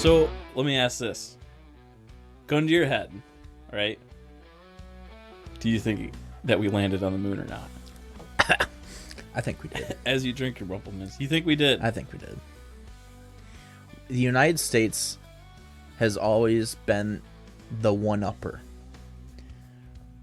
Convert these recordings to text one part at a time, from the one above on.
So let me ask this. Gun to your head, right? Do you think that we landed on the moon or not? I think we did. As you drink your Rumplemans, you think we did? I think we did. The United States has always been the one-upper.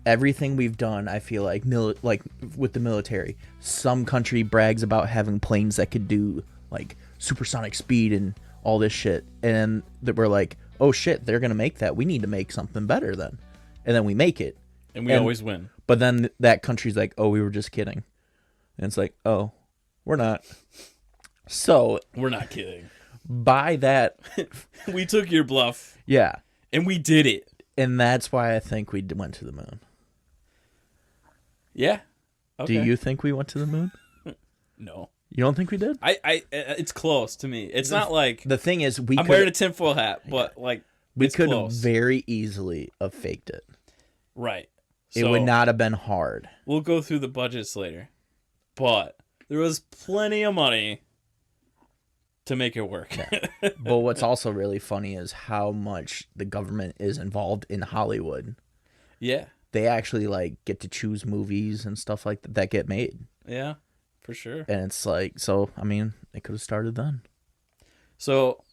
Everything we've done, I feel like, like with the military, some country brags about having planes that could do like supersonic speed and all this shit, and that we're like, oh shit, they're gonna make that. We need to make something better then, and then we make it, and we always win. But then that country's like, oh, we were just kidding, and it's like, oh, we're not. So we're not kidding. By that, we took your bluff. Yeah, and we did it, and that's why I think we went to the moon. Yeah. Okay. Do you think we went to the moon? No. You don't think we did? It's close to me. It's not like the thing is I'm wearing a tinfoil hat, but like we could very easily have faked it. Right. It would not have been hard. We'll go through the budgets later, but there was plenty of money to make it work. Yeah. But what's also really funny is how much the government is involved in Hollywood. Yeah. They actually like get to choose movies and stuff like that get made. Yeah, for sure. And it's like, so I mean, it could have started then. So,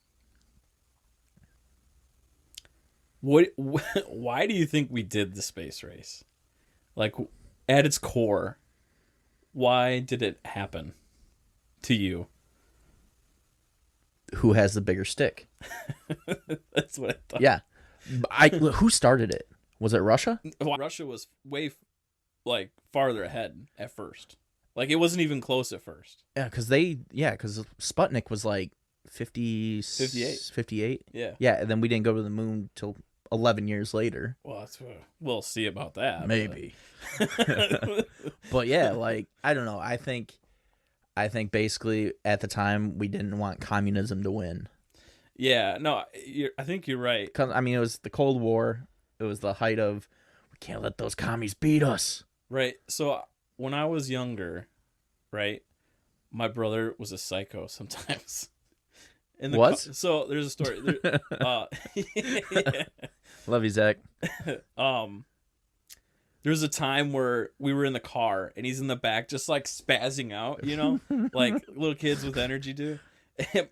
why do you think we did the space race? Like, at its core, why did it happen to you? Who has the bigger stick? That's what I thought. Yeah, who started it? Was it Russia? Well, Russia was way farther ahead at first. Like, it wasn't even close at first. Yeah, because Sputnik was like 58. Yeah. Yeah, and then we didn't go to the moon till 11 years later. Well, we'll see about that. Maybe. But yeah, like, I don't know. I think basically at the time we didn't want communism to win. Yeah, no, I think you're right. 'Cause, I mean, it was the Cold War. It was the height of, we can't let those commies beat us. Right. So when I was younger, right, my brother was a psycho sometimes. What? So there's a story. Yeah. Love you, Zach. There's a time where we were in the car and he's in the back just like spazzing out, you know, like little kids with energy do.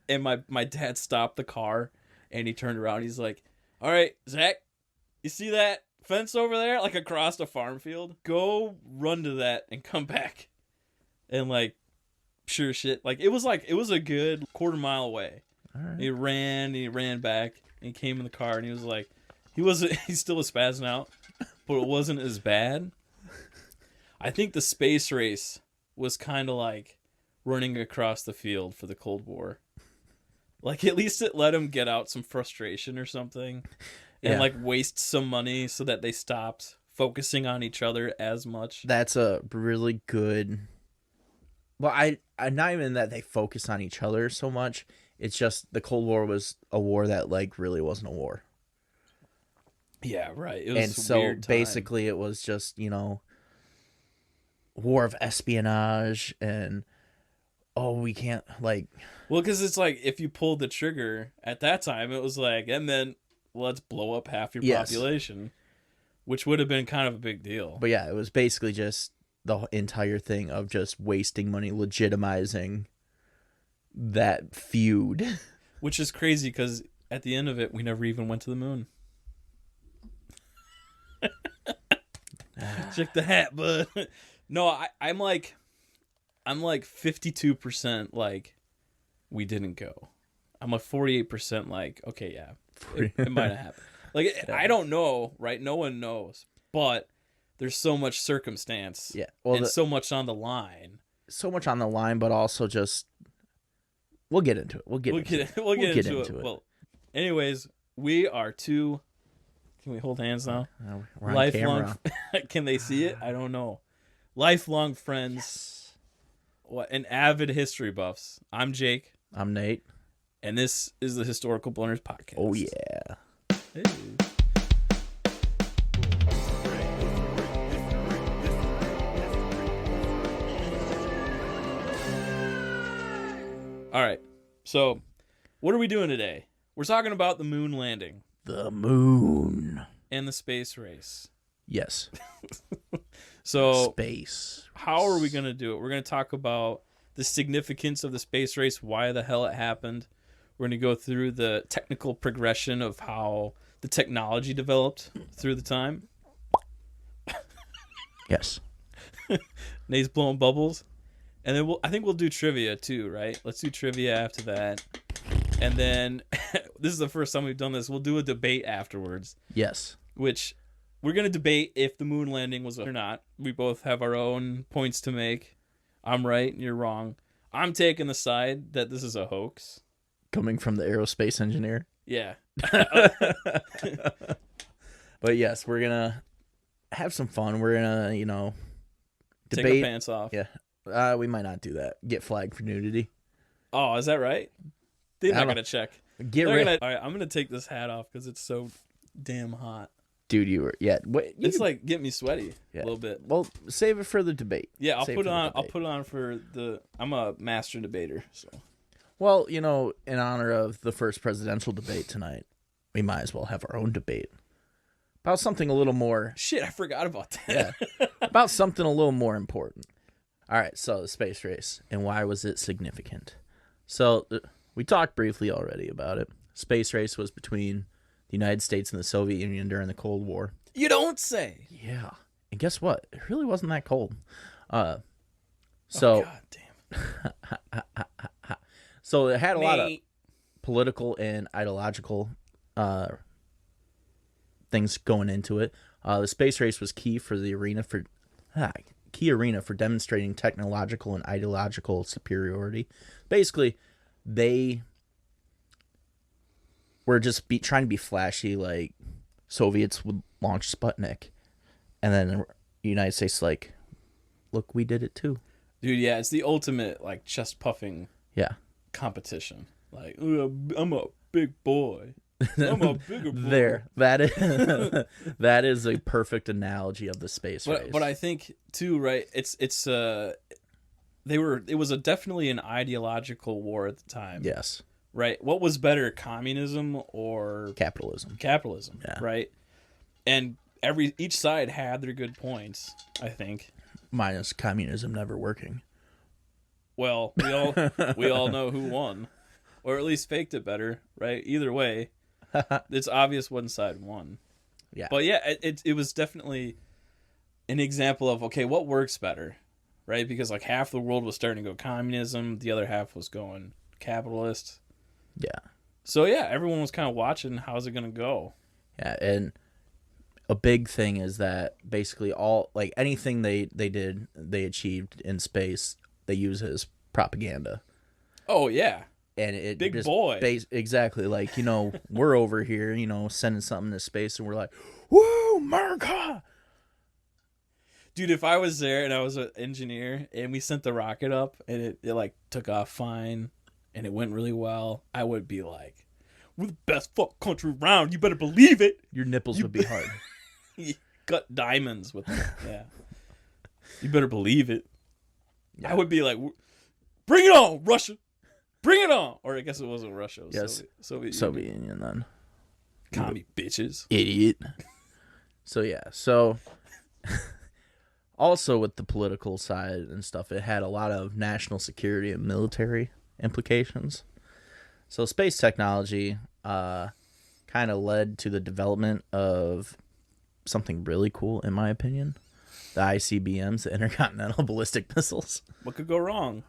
And my dad stopped the car and he turned around. He's like, all right, Zach, you see that fence over there, like across the farm field? Go run to that and come back. And like, sure shit, like it was a good quarter mile away. All right. He ran back, and he came in the car, and he was like, he still was spazzing out, but it wasn't as bad. I think the space race was kind of like running across the field for the Cold War. Like, at least it let him get out some frustration or something. And, like, waste some money so that they stopped focusing on each other as much. That's a really good... Well, I not even that they focused on each other so much. It's just the Cold War was a war that, like, really wasn't a war. Yeah, right. It was and so, weird time. Basically, it was just, you know, war of espionage and... Oh, we can't, like... Well, because it's like, if you pulled the trigger at that time, it was like, and then... let's blow up half your population, which would have been kind of a big deal. But yeah, it was basically just the entire thing of just wasting money, legitimizing that feud. Which is crazy because at the end of it, we never even went to the moon. Check the hat, bud. No, I'm like 52% like we didn't go. I'm like 48% like, okay, yeah. It might have happened. Like, yeah. I don't know, right? No one knows. But there's so much circumstance. Yeah. Well, and so much on the line. So much on the line, but also just... We'll get into it. We'll get into it. Well, anyways, we are two... Can we hold hands now? We're on lifelong... Can they see it? I don't know. Lifelong friends. Yes. What? And avid history buffs. I'm Jake. I'm Nate. And this is the Historical Blunders podcast. Oh, yeah. Hey. All right. So, what are we doing today? We're talking about the moon landing. The moon. And the space race. Yes. So, space. How are we going to do it? We're going to talk about the significance of the space race, why the hell it happened. We're going to go through the technical progression of how the technology developed through the time. Yes. Nate's blowing bubbles. And then I think we'll do trivia too, right? Let's do trivia after that. And then, this is the first time we've done this, we'll do a debate afterwards. Yes. Which, we're going to debate if the moon landing was or not. We both have our own points to make. I'm right and you're wrong. I'm taking the side that this is a hoax. Coming from the aerospace engineer? Yeah. But yes, we're going to have some fun. We're going to, debate. Take our pants off. Yeah. We might not do that. Get flagged for nudity. Oh, is that right? They're not going to check. Get rid. All right, I'm going to take this hat off because it's so damn hot. Dude, It's like getting me sweaty a little bit. Well, save it for the debate. Yeah, I'll put it on for I'm a master debater, so. Well, in honor of the first presidential debate tonight, we might as well have our own debate about something a little more. Shit, I forgot about that. Yeah, about something a little more important. All right, so the space race and why was it significant? So we talked briefly already about it. Space race was between the United States and the Soviet Union during the Cold War. You don't say. Yeah, and guess what? It really wasn't that cold. Oh, God damn. So it had a lot of political and ideological things going into it. The space race was key arena for demonstrating technological and ideological superiority. Basically, they were just trying to be flashy. Like Soviets would launch Sputnik, and then the United States like, look, we did it too. Dude, yeah, it's the ultimate like chest puffing. Yeah. Competition. Like, I'm a big boy. I'm a bigger boy. There. That is a perfect analogy of the space race. But I think too, right? It was definitely an ideological war at the time. Yes. Right. What was better, communism or capitalism? Capitalism. Yeah. Right. And each side had their good points, I think. Minus communism never working. Well, we all know who won, or at least faked it better, right? Either way, it's obvious one side won. Yeah. But yeah, it was definitely an example of, okay, what works better, right? Because like half the world was starting to go communism, the other half was going capitalist. Yeah. So yeah, everyone was kind of watching how's it going to go. Yeah, and a big thing is that basically all like anything they achieved in space, they use as propaganda. Oh yeah. And it big just boy. Exactly. Like, we're over here, sending something to space and we're like, woo, America. Dude, if I was there and I was an engineer and we sent the rocket up and it like took off fine and it went really well, I would be like, we're the best fuck country around. You better believe it. Your nipples would be hard. You cut diamonds with it. Yeah. You better believe it. Yeah. I would be like, bring it on, Russia. Bring it on. Or I guess it wasn't Russia. It was yes. Soviet Union then. Commie bitches. Idiot. So yeah. So also with the political side and stuff, it had a lot of national security and military implications. So space technology kind of led to the development of something really cool, in my opinion. The ICBMs, the Intercontinental Ballistic Missiles. What could go wrong?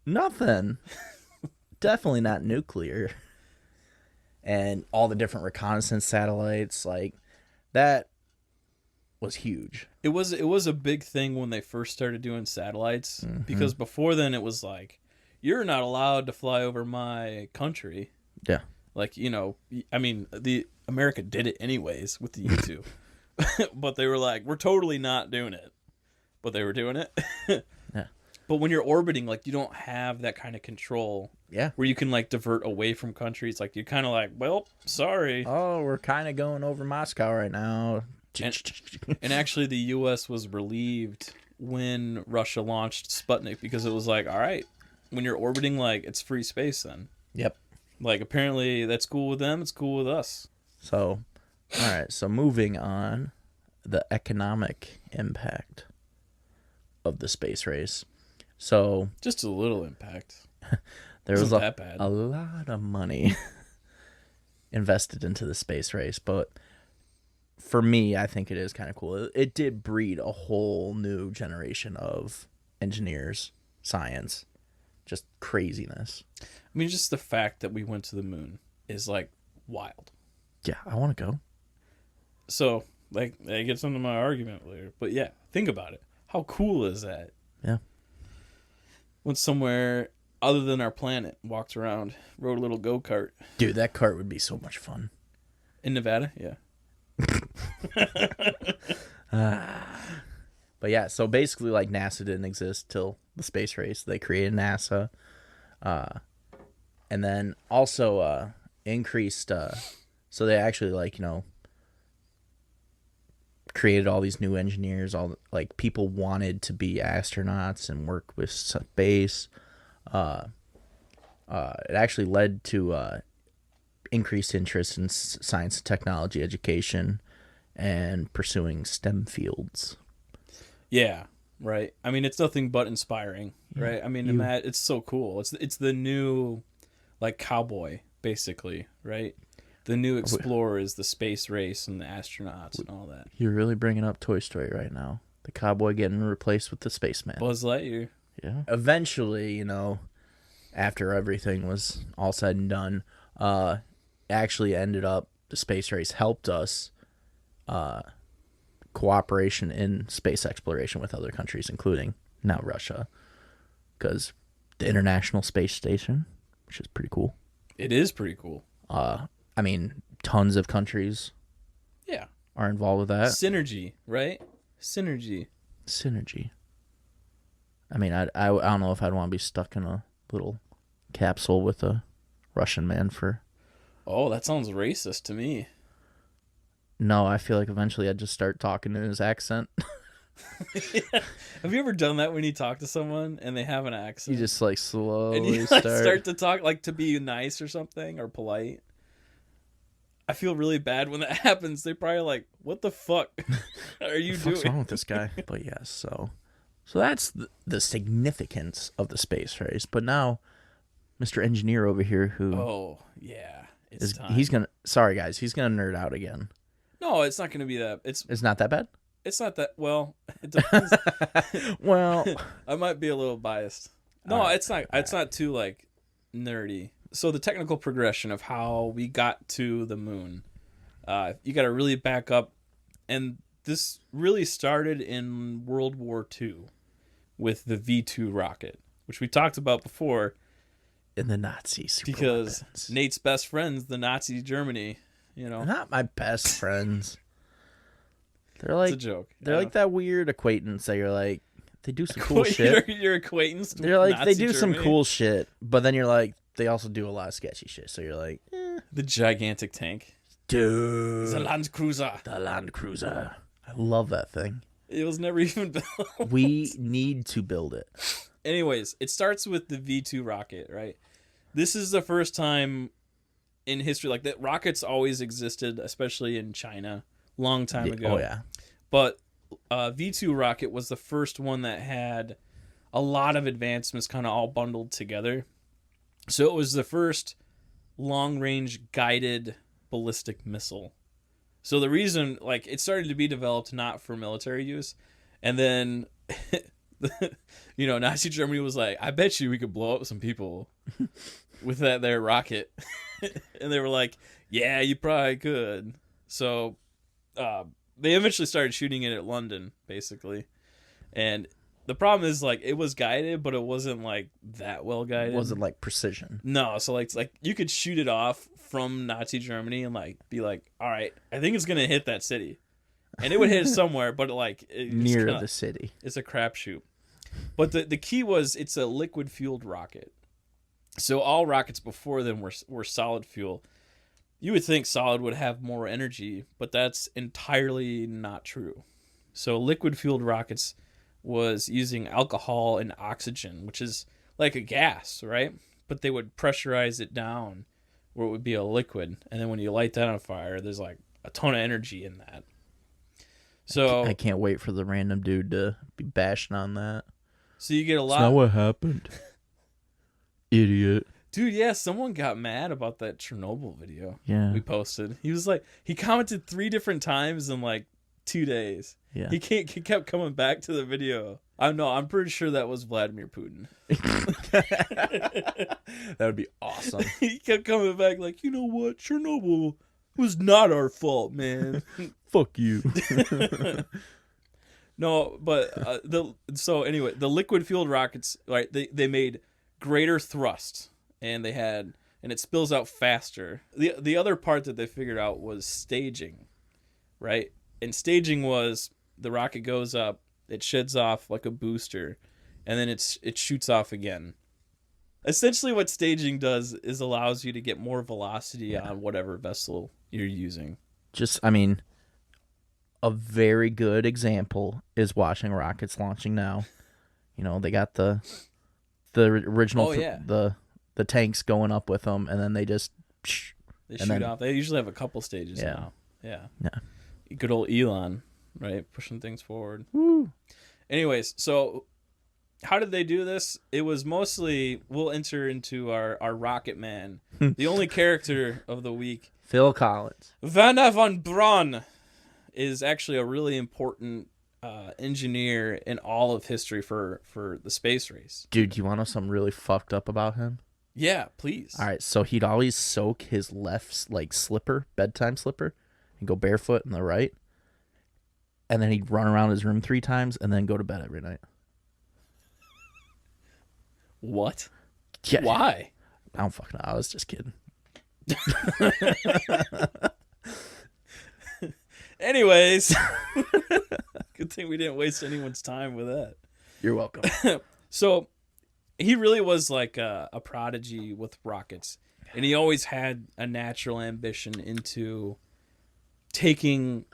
Nothing. Definitely not nuclear. And all the different reconnaissance satellites, like that was huge. It was a big thing when they first started doing satellites, because before then it was like, you're not allowed to fly over my country. Yeah. Like, I mean, America did it anyways with the U-2. But they were like, we're totally not doing it. But they were doing it. Yeah. But when you're orbiting, like, you don't have that kind of control. Yeah. Where you can, like, divert away from countries. Like, you're kind of like, well, sorry. Oh, we're kind of going over Moscow right now. And actually, the U.S. was relieved when Russia launched Sputnik, because it was like, all right, when you're orbiting, like, it's free space then. Yep. Like, apparently that's cool with them. It's cool with us. So, all right. So moving on, the economic impact of the space race. So Just a little impact. there was Isn't that bad? a lot of money invested into the space race, but for me, I think it is kind of cool. It did breed a whole new generation of engineers, science, just craziness. I mean, just the fact that we went to the moon is, like, wild. Yeah, I want to go. So, like, that gets into my argument later. But yeah, think about it. How cool is that? Yeah. Went somewhere other than our planet, walked around, rode a little go-kart. Dude, that cart would be so much fun. In Nevada? Yeah. But yeah, so basically, like, NASA didn't exist till the space race. They created NASA, and then also increased. So they actually, like, created all these new engineers. All, like, people wanted to be astronauts and work with space. It actually led to increased interest in science and technology education and pursuing STEM fields. Yeah, right. I mean, it's nothing but inspiring, right? I mean, it's so cool. It's the new, like, cowboy, basically, right? The new explorer is the space race and the astronauts and all that. You're really bringing up Toy Story right now. The cowboy getting replaced with the spaceman. Buzz Lightyear. Yeah. Eventually, after everything was all said and done, actually ended up the space race helped us cooperation in space exploration with other countries, including now Russia, because the International Space Station, which is pretty cool. It is pretty cool. I mean, tons of countries are involved with that. Synergy, right? Synergy. I mean, I don't know if I'd want to be stuck in a little capsule with a Russian man for... Oh, that sounds racist to me. No, I feel like eventually I'd just start talking in his accent. Yeah. Have you ever done that when you talk to someone and they have an accent? You just, like, slowly and you start to talk, like, to be nice or something, or polite. I feel really bad when that happens. They're probably like, what the fuck are you doing? What's wrong with this guy? But yes, so that's the significance of the space race. But now, Mr. Engineer over here, who... Oh, yeah. It's time. He's going to... Sorry, guys. He's going to nerd out again. No, it's not going to be that. It's not that bad? It's not that... Well, it depends. Well... I might be a little biased. No, right. It's not too, like, nerdy. So the technical progression of how we got to the moon, you got to really back up. And this really started in World War II with the V2 rocket, which we talked about before. In the Nazis. Because Nate's best friends, the Nazi Germany, They're not my best friends. They're like... It's a joke. They're like that weird acquaintance that you're like, they do some cool shit. Your acquaintance. They're like, Nazi they do Germany. some cool shit, but then you're like, they also do a lot of sketchy shit. So you're like, The gigantic tank. Dude. The Land Cruiser. I love that thing. It was never even built. We need to build it. Anyways, it starts with the V2 rocket, right? This is the first time in history, like, that rockets always existed, especially in China, long time ago. Oh, yeah. But V2 rocket was the first one that had a lot of advancements kind of all bundled together. So it was the first long-range guided ballistic missile. So the reason, like, it started to be developed not for military use, and then, Nazi Germany was like, I bet you we could blow up some people with that there rocket. And they were like, yeah, you probably could. So they eventually started shooting it at London, basically. And the problem is, like, it was guided, but it wasn't, like, that well guided. It wasn't, like, precision. No, so, like you could shoot it off from Nazi Germany and, like, be like, all right, I think it's going to hit that city. And it would hit somewhere, but, like... Near the city. It's a crapshoot. But the key was it's a liquid-fueled rocket. So all rockets before them were solid fuel. You would think solid would have more energy, but that's entirely not true. So liquid-fueled rockets was using alcohol and oxygen, which is like a gas, right? But they would pressurize it down where it would be a liquid, and then when you light that on fire, there's like a ton of energy in that. So I can't wait for the random dude to be bashing on that. So you get a lot. That's not what happened. Idiot. Dude, yeah, someone got mad about that Chernobyl video we posted. He was like, he commented 3 different times in like 2 days. Yeah. He kept coming back to the video. I'm pretty sure that was Vladimir Putin. That would be awesome. He kept coming back like, you know what? Chernobyl was not our fault, man. Fuck you. No, but the liquid fueled rockets, right? They made greater thrust, and it spills out faster. The other part that they figured out was staging, right? And staging was the rocket goes up, it sheds off like a booster, and then it shoots off again. Essentially, what staging does is allows you to get more velocity on whatever vessel you're using. A very good example is watching rockets launching now. You know, they got the original the tanks going up with them, and then they just shoot off. They usually have a couple stages now. Yeah. Good old Elon, right? Pushing things forward. Woo. Anyways, so how did they do this? It was mostly, we'll enter into our Rocket Man, the only character of the week. Phil Collins. Werner von Braun is actually a really important engineer in all of history for the space race. Dude, you want to know something really fucked up about him? Yeah, please. All right, so he'd always soak his left bedtime slipper, and go barefoot in the right, and then he'd run around his room 3 times and then go to bed every night. What? Yeah. Why? I don't fucking know. I was just kidding. Anyways, good thing we didn't waste anyone's time with that. You're welcome. So he really was like a prodigy with rockets, and he always had a natural ambition into taking,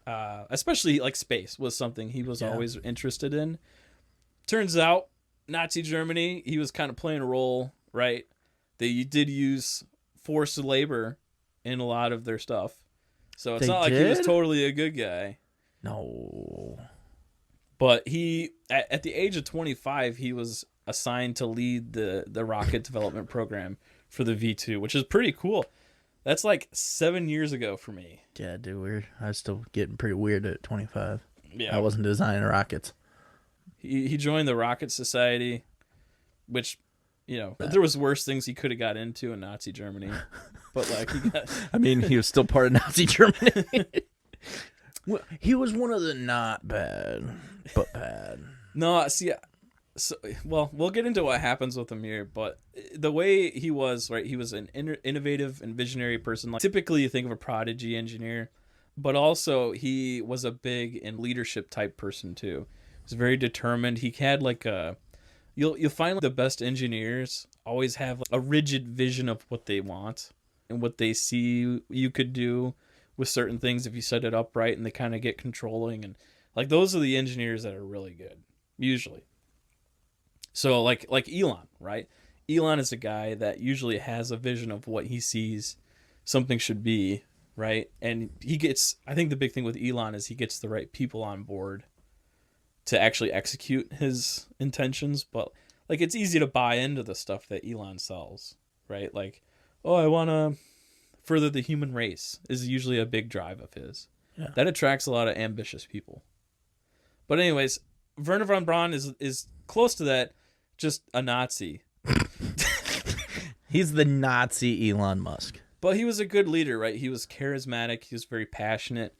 especially like space was something he was always interested in. Turns out, Nazi Germany, he was kind of playing a role, right? They did use forced labor in a lot of their stuff. So it's not like he was totally a good guy. No. But he, at the age of 25, he was assigned to lead the rocket development program for the V2, which is pretty cool. That's like 7 years ago for me. Yeah, dude, weird. I was still getting pretty weird at 25. Yeah. I wasn't designing rockets. He joined the Rocket Society, which, you know, there was worse things he could have got into in Nazi Germany. But like he was still part of Nazi Germany. Well, he was one of the not bad, but bad. No, see, so, well, we'll get into what happens with him here, but the way he was, right, he was an innovative and visionary person. Like, typically, you think of a prodigy engineer, but also he was a big and leadership type person too. He was very determined. He had like you'll find the best engineers always have a rigid vision of what they want and what they see you could do with certain things if you set it up right, and they kind of get controlling, and like those are the engineers that are really good usually. So like Elon, right? Elon is a guy that usually has a vision of what he sees something should be, right? And I think the big thing with Elon is he gets the right people on board to actually execute his intentions. But like, it's easy to buy into the stuff that Elon sells, right? Like, oh, I want to further the human race is usually a big drive of his. Yeah. That attracts a lot of ambitious people. But anyways, Werner von Braun is close to that, just a Nazi. He's the Nazi Elon Musk. But he was a good leader, right? He was charismatic. He was very passionate.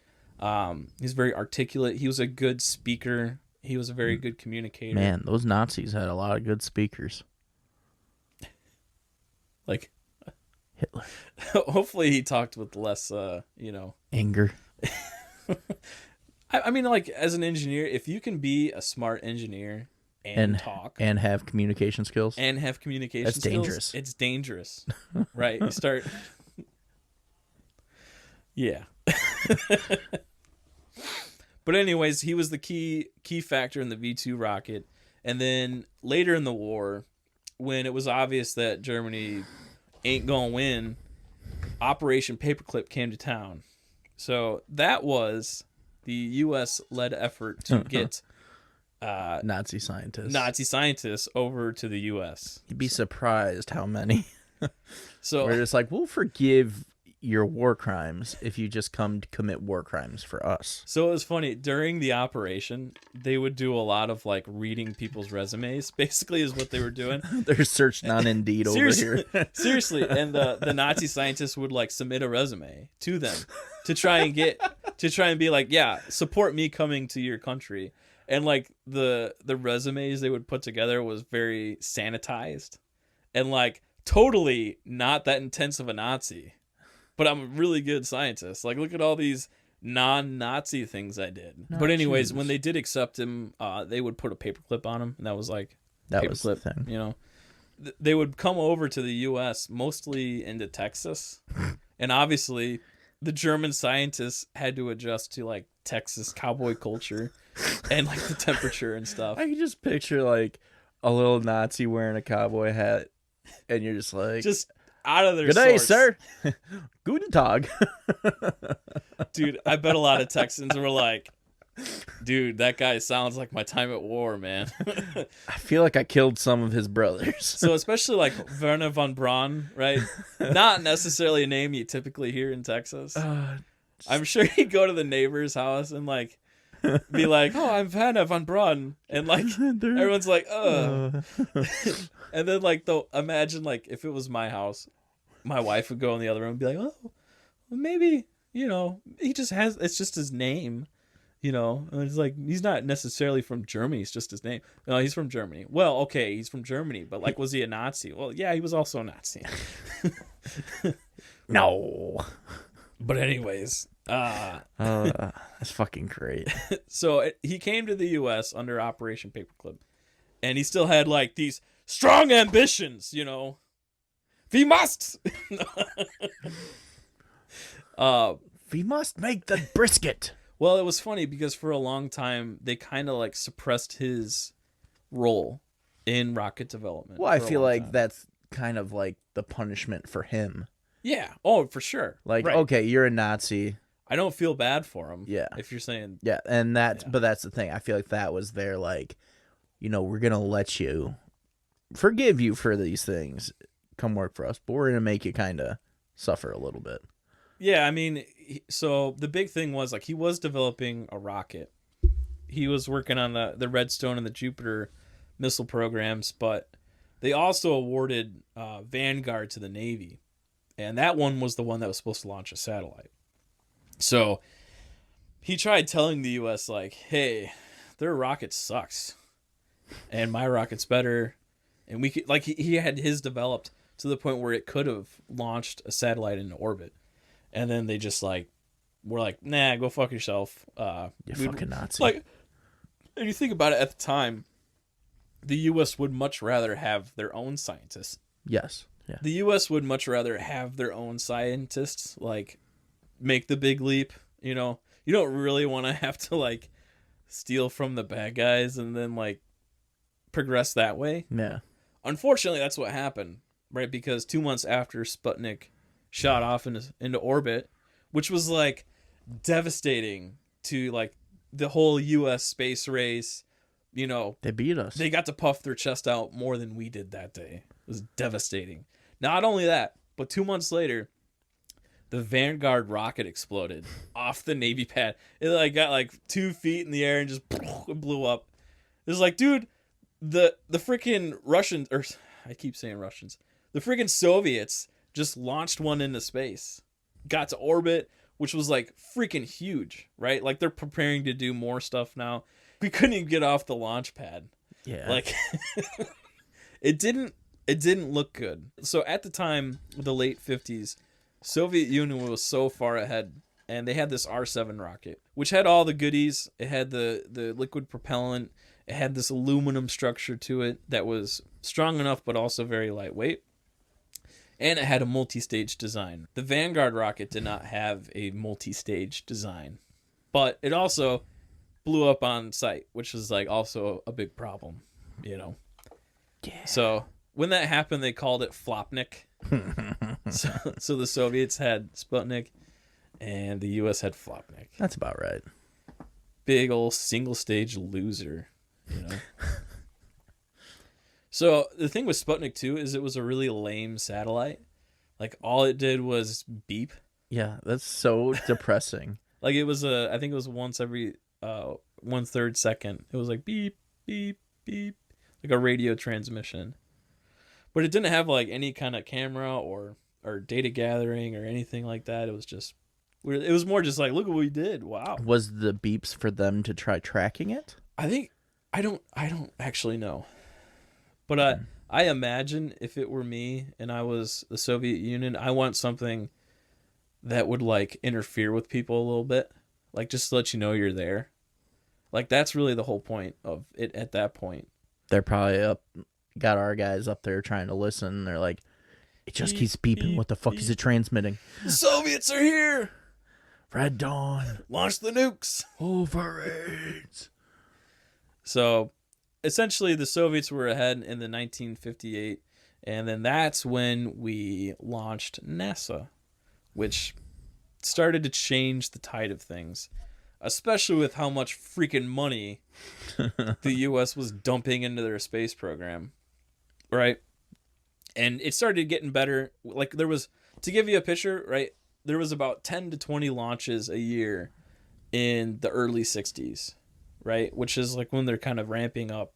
He's very articulate. He was a good speaker. He was a very good communicator. Man, those Nazis had a lot of good speakers. Like Hitler. Hopefully he talked with less, anger. I mean, like, as an engineer, if you can be a smart engineer and talk and have communication skills, that's dangerous. It's dangerous, right? You start, yeah. But anyways, he was the key factor in the V2 rocket, and then later in the war, when it was obvious that Germany ain't gonna win, Operation Paperclip came to town. So that was the U.S.-led effort to get Nazi scientists over to the U.S. You'd be surprised how many. So we're just like, we'll forgive your war crimes if you just come to commit war crimes for us. So it was funny. During the operation, they would do a lot of like reading people's resumes, basically is what they were doing. They're searching on Indeed over here. Seriously. And the Nazi scientists would like submit a resume to them to try and be like, yeah, support me coming to your country. And like the resumes they would put together was very sanitized and like totally not that intense of a Nazi. But I'm a really good scientist. Like, look at all these non-Nazi things I did. But anyways, when they did accept him, they would put a paperclip on him, and that was like paperclip thing. You know, they would come over to the U.S. mostly into Texas, and obviously, the German scientists had to adjust to like Texas cowboy culture and like the temperature and stuff. I can just picture like a little Nazi wearing a cowboy hat, and you're just like, out of their good day, source. sir. Guten Tag. Dude, I bet a lot of Texans were like, dude, that guy sounds like my time at war, man. I feel like I killed some of his brothers. So especially like Werner von Braun, right? Not necessarily a name you typically hear in Texas. I'm sure he'd go to the neighbor's house and like be like, oh, I'm Werner von Braun. And like everyone's like, ugh. And then like imagine like if it was my house, my wife would go in the other room and be like, oh, well, maybe, you know, it's just his name, you know. And it's like, he's not necessarily from Germany, it's just his name. No, he's from Germany. Well, okay, he's from Germany, but like, was he a Nazi? Well, yeah, he was also a Nazi. No. But anyways, that's fucking great. So he came to the U.S. under Operation Paperclip, and he still had like these strong ambitions, you know. We must. We must make the brisket. Well, it was funny because for a long time they kind of like suppressed his role in rocket development. Well, I feel like that's kind of like the punishment for him. Yeah. Oh, for sure. Like, right. Okay, you're a Nazi. I don't feel bad for him. Yeah. If you're saying. Yeah, and but that's the thing. I feel like that was their like, you know, we're gonna let you, forgive you for these things. Come work for us, but we're gonna make you kind of suffer a little bit. Yeah, I mean, so the big thing was like he was developing a rocket. He was working on the Redstone and the Jupiter missile programs, but they also awarded Vanguard to the Navy, and that one was the one that was supposed to launch a satellite. So he tried telling the U.S. like, hey, their rocket sucks, and my rocket's better, and we could, like he had his developed to the point where it could have launched a satellite into orbit. And then they just like were like, nah, go fuck yourself. You fucking Nazi. Like, and you think about it, at the time, the U.S. would much rather have their own scientists. Yes. Yeah. The U.S. would much rather have their own scientists like make the big leap. You know, you don't really want to have to like steal from the bad guys and then like progress that way. Yeah. Unfortunately, that's what happened, right? Because 2 months after Sputnik shot off into orbit, which was like devastating to like the whole U.S. space race. You know, they beat us. They got to puff their chest out more than we did that day. It was devastating. Not only that, but 2 months later, the Vanguard rocket exploded off the Navy pad. It like got like 2 feet in the air and just blew up. It was like, dude, the freaking Russians, or I keep saying Russians, the freaking Soviets just launched one into space, got to orbit, which was like freaking huge, right? Like they're preparing to do more stuff now. We couldn't even get off the launch pad. Yeah. Like it didn't look good. So at the time, the late 50s, Soviet Union was so far ahead, and they had this R-7 rocket, which had all the goodies. It had the liquid propellant. It had this aluminum structure to it that was strong enough but also very lightweight. And it had a multi-stage design. The Vanguard rocket did not have a multi-stage design, but it also blew up on sight, which was like also a big problem, you know. Yeah. So when that happened, they called it Flopnik. So the Soviets had Sputnik, and the U.S. had Flopnik. That's about right. Big old single stage loser, you know. So the thing with Sputnik 2 is it was a really lame satellite. Like all it did was beep. Yeah, that's so depressing. Like it was I think it was once every 1/3 second. It was like beep, beep, beep, like a radio transmission. But it didn't have like any kind of camera or data gathering or anything like that. It was more just like, look at what we did. Wow. Was the beeps for them to try tracking it? I don't actually know. But I imagine if it were me and I was the Soviet Union, I want something that would like interfere with people a little bit, like just to let you know you're there. Like that's really the whole point of it at that point. They're probably got our guys up there trying to listen. They're like, it just beep, keeps beeping. beep, What the fuck beep. is it transmitting? The Soviets are here. Red Dawn. Launch the nukes. Overrates. So essentially the Soviets were ahead in the 1958, and then that's when we launched NASA, which started to change the tide of things, especially with how much freaking money the U.S. was dumping into their space program, right? And it started getting better. Like there was, to give you a picture, right, there was about 10 to 20 launches a year in the early 60s, right, which is like when they're kind of ramping up.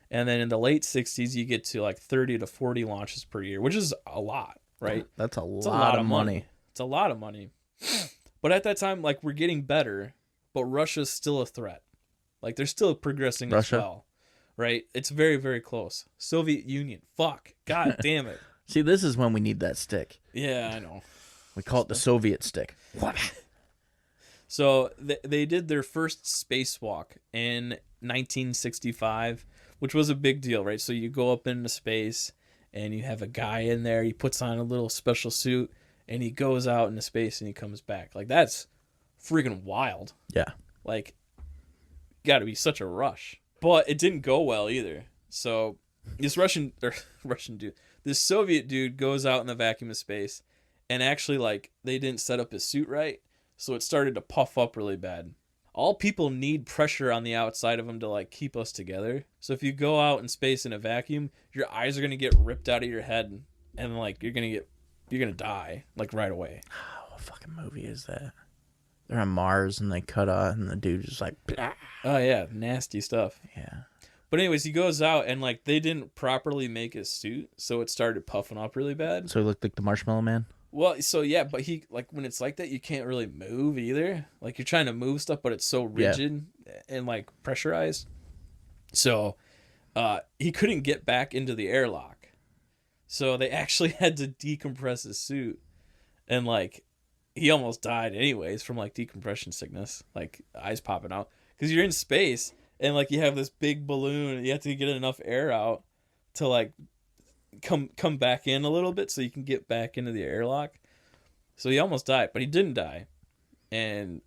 And then in the late 60s, you get to like 30 to 40 launches per year, which is a lot, right? That's a lot of money. It's a lot of money. But at that time, like, we're getting better, but Russia's still a threat. Like, they're still progressing Russia? as well, right? It's very, very close. Soviet Union. Fuck. God damn it. See, this is when we need that stick. Yeah, I know. We call it the Soviet stick. What? So they did their first spacewalk in 1965, which was a big deal, right? So you go up into space, and you have a guy in there. He puts on a little special suit, and he goes out into space, and he comes back. Like, that's freaking wild. Yeah. Like, got to be such a rush. But it didn't go well either. So this this Soviet dude goes out in the vacuum of space, and actually, like, they didn't set up his suit right, so it started to puff up really bad. All people need pressure on the outside of them to, like, keep us together. So if you go out in space in a vacuum, your eyes are going to get ripped out of your head, and like, you're going to die, like, right away. Oh, what fucking movie is that? They're on Mars, and they cut out, and the dude just like... Blah. Oh, yeah, nasty stuff. Yeah. But anyways, he goes out, and like, they didn't properly make his suit, so it started puffing up really bad. So he looked like the Marshmallow Man? Well, so yeah, but he, like, when it's like that, you can't really move either. Like, you're trying to move stuff, but it's so rigid and like pressurized. So he couldn't get back into the airlock. So they actually had to decompress his suit, and like, he almost died anyways from like decompression sickness, like eyes popping out, because you're in space and like you have this big balloon and you have to get enough air out to like come back in a little bit so you can get back into the airlock. So he almost died, but he didn't die, and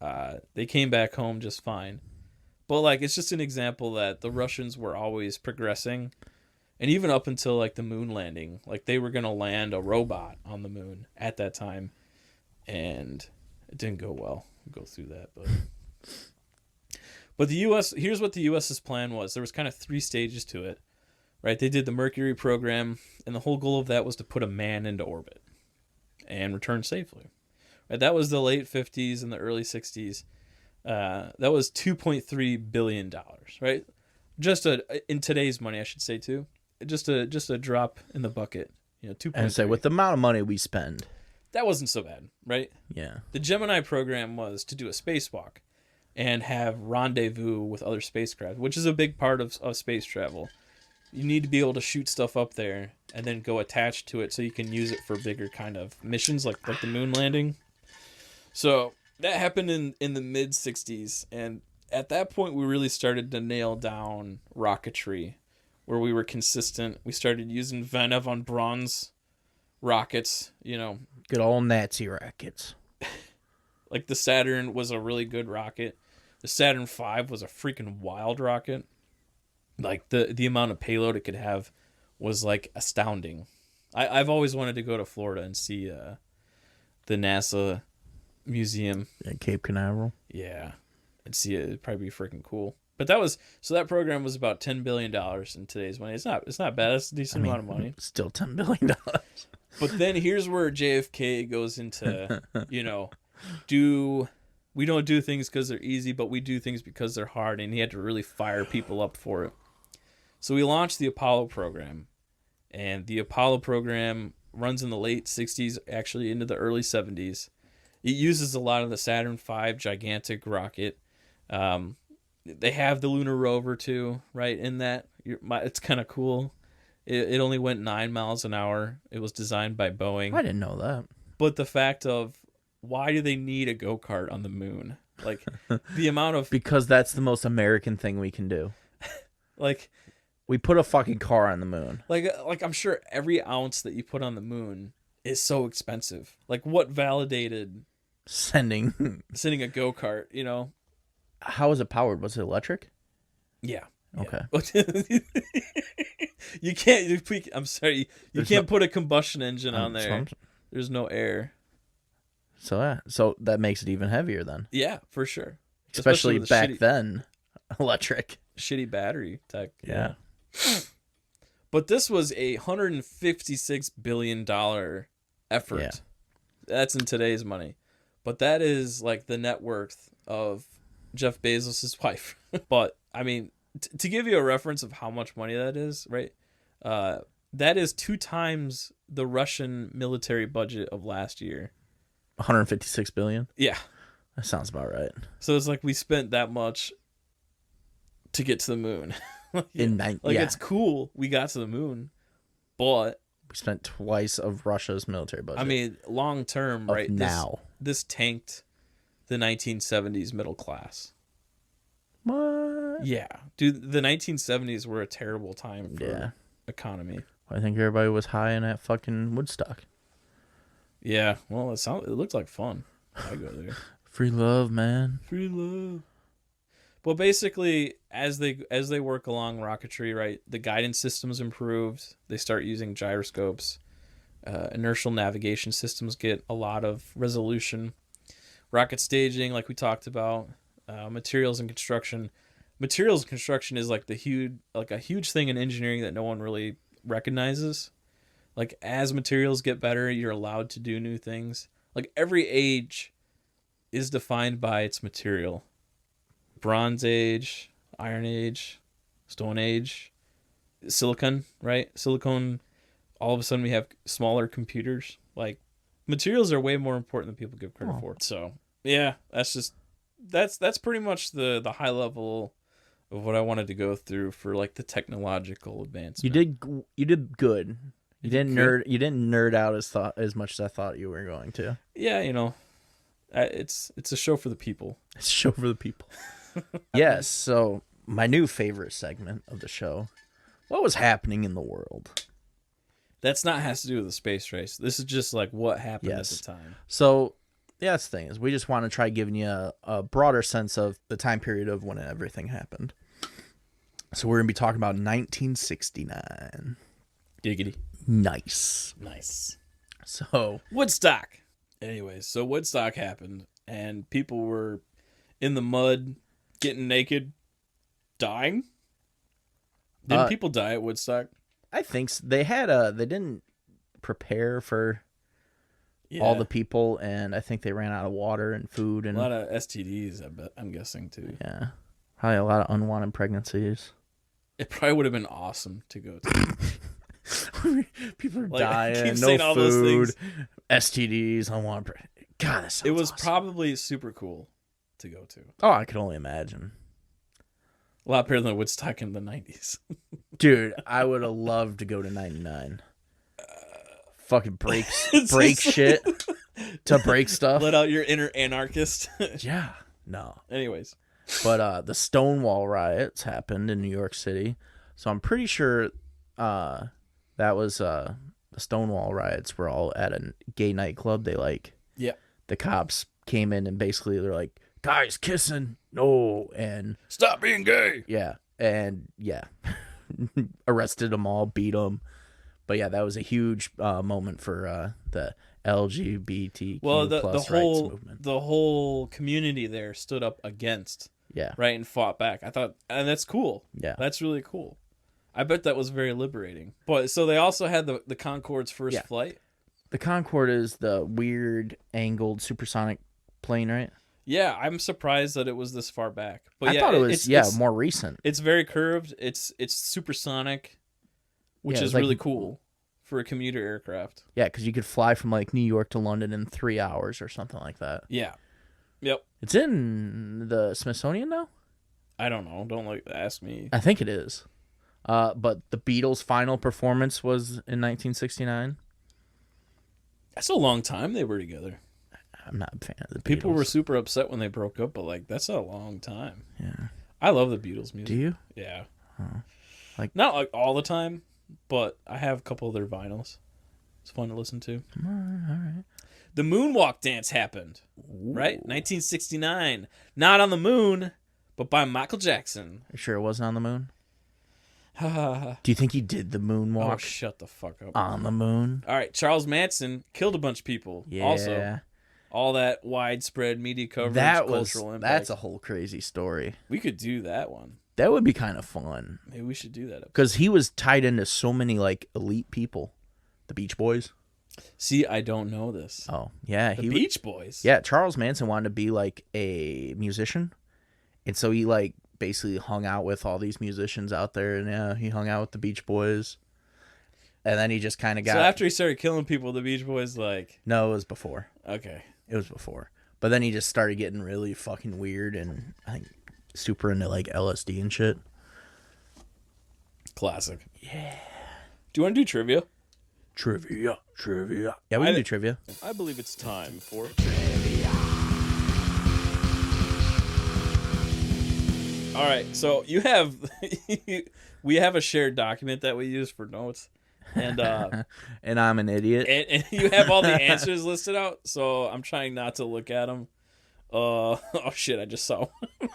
they came back home just fine. But like, it's just an example that the Russians were always progressing, and even up until like the moon landing, like they were gonna land a robot on the moon at that time, and it didn't go well. We'll go through that, but the U.S. Here's what the U.S.'s plan was. There was kind of 3 stages to it. Right, they did the Mercury program, and the whole goal of that was to put a man into orbit and return safely. Right, that was the late 50s and the early 60s. That was $2.3 billion, right? Just in today's money, I should say too. Just a drop in the bucket, you know. 2.3. And say with the amount of money we spend, that wasn't so bad, right? Yeah. The Gemini program was to do a spacewalk and have rendezvous with other spacecraft, which is a big part of space travel. You need to be able to shoot stuff up there and then go attached to it so you can use it for bigger kind of missions like the moon landing. So that happened in the mid 60s, and at that point we really started to nail down rocketry, where we were consistent. We started using Werner von Braun's rockets, you know. Good old Nazi rockets. Like the Saturn was a really good rocket. The Saturn V was a freaking wild rocket. Like the amount of payload it could have was like astounding. I've always wanted to go to Florida and see the NASA museum at Cape Canaveral. Yeah, and see it. It'd probably be freaking cool. But that program was about $10 billion in today's money. It's not bad. It's a decent amount of money. Still $10 billion. But then here's where JFK goes into, we don't do things because they're easy, but we do things because they're hard, and he had to really fire people up for it. So we launched the Apollo program, and the Apollo program runs in the late 60s, actually into the early 70s. It uses a lot of the Saturn V gigantic rocket. They have the lunar rover too, right? In that, it's kind of cool. It only went 9 miles an hour. It was designed by Boeing. I didn't know that. But the fact of why do they need a go-kart on the moon? Like the amount of because that's the most American thing we can do. Like we put a fucking car on the moon. Like I'm sure every ounce that you put on the moon is so expensive. Like what validated sending a go-kart, How was it powered? Was it electric? Yeah. Okay. You can't. I'm sorry. You can't put a combustion engine on there. There's no air. So that makes it even heavier then. Yeah, for sure. Especially back then, electric. Shitty battery tech. Yeah. But this was a $156 billion effort. Yeah. That's in today's money. But that is like the net worth of Jeff Bezos' wife. But I mean, to give you a reference of how much money that is, right? That is 2 times the Russian military budget of last year. 156 billion? Yeah. That sounds about right. So it's like we spent that much to get to the moon. It's cool we got to the moon, but we spent twice of Russia's military budget. I mean, long term, right? Now this tanked the 1970s middle class. What? Yeah, dude, the 1970s were a terrible time for economy. I think everybody was high in that fucking Woodstock. Yeah, well, it looked like fun. I go there. Free love, man. Free love. Well, basically, as they work along Rocketry, right, the guidance systems improved. They start using gyroscopes. Inertial navigation systems get a lot of resolution. Rocket staging, like we talked about. Materials and construction. Materials and construction is like a huge thing in engineering that no one really recognizes. Like as materials get better, you're allowed to do new things. Like every age is defined by its material. Bronze Age, Iron Age, Stone Age, Silicon, right? Silicon, all of a sudden we have smaller computers. Like materials are way more important than people give credit for. So yeah, that's pretty much the high level of what I wanted to go through for like the technological advancement. You did good. You didn't nerd out as much as I thought you were going to. Yeah, it's a show for the people. It's a show for the people. Yes, so my new favorite segment of the show. What was happening in the world? That's not has to do with the space race. This is just like what happened at the time. So, that's the thing is we just want to try giving you a broader sense of the time period of when everything happened. So we're going to be talking about 1969. Giggity. Nice. So Woodstock. Anyways, so Woodstock happened, and people were in the mud, getting naked, dying. Didn't people die at Woodstock? I think so. They didn't prepare for all the people, and I think they ran out of water and food and a lot of STDs. I bet I'm guessing too. Yeah, probably a lot of unwanted pregnancies. It probably would have been awesome to go to. People are dying, no all food, those STDs, unwanted. God, that sounds It was awesome. probably super cool to go to. Oh, I could only imagine. A lot better than Woodstock in the 90s. Dude, I would have loved to go to 99. Fucking break shit to break stuff. Let out your inner anarchist. Yeah. No. Anyways. But the Stonewall riots happened in New York City. So I'm pretty sure that was the Stonewall riots were all at a gay nightclub. The cops came in and basically they're like, guys kissing, no, and stop being gay. Yeah, and yeah. arrested them all, beat them. But yeah, that was a huge moment for the LGBTQ plus rights movement. The whole community there stood up against, right, and fought back. I thought, and that's cool. Yeah, that's really cool. I bet that was very liberating. But so they also had the Concorde's first flight. The Concorde is the weird angled supersonic plane, right? Yeah, I'm surprised that it was this far back. But I thought it was more recent. It's very curved. It's supersonic, which is really cool for a commuter aircraft. Yeah, because you could fly from like New York to London in 3 hours or something like that. Yeah. Yep. It's in the Smithsonian now? I don't know. Don't ask me. I think it is. But the Beatles' final performance was in 1969. That's a long time they were together. I'm not a fan of the Beatles. People were super upset when they broke up, but that's a long time. Yeah. I love the Beatles music. Do you? Yeah. Huh. Not like all the time, but I have a couple of their vinyls. It's fun to listen to. All right. The moonwalk dance happened, right? 1969. Not on the moon, but by Michael Jackson. Are you sure it wasn't on the moon? Do you think he did the moonwalk? Oh, shut the fuck up. On the moon? All right, Charles Manson killed a bunch of people. Yeah. Also, all that widespread media coverage, cultural impact. That's a whole crazy story. We could do that one. That would be kind of fun. Maybe we should do that. Because he was tied into so many like elite people. The Beach Boys. See, I don't know this. Oh, yeah. The Beach Boys? Yeah, Charles Manson wanted to be like a musician. And so he like basically hung out with all these musicians out there. And he hung out with the Beach Boys. And then he just kind of got... So after he started killing people, the Beach Boys like... No, it was before. Okay. It was before. But then he just started getting really fucking weird and I think super into like LSD and shit. Classic. Yeah. Do you want to do trivia? Trivia. Yeah, we can do trivia. I believe it's time for trivia. All right, so we have a shared document that we use for notes, and and I'm an idiot. And you have all the answers listed out, so I'm trying not to look at them. Oh shit! I just saw one.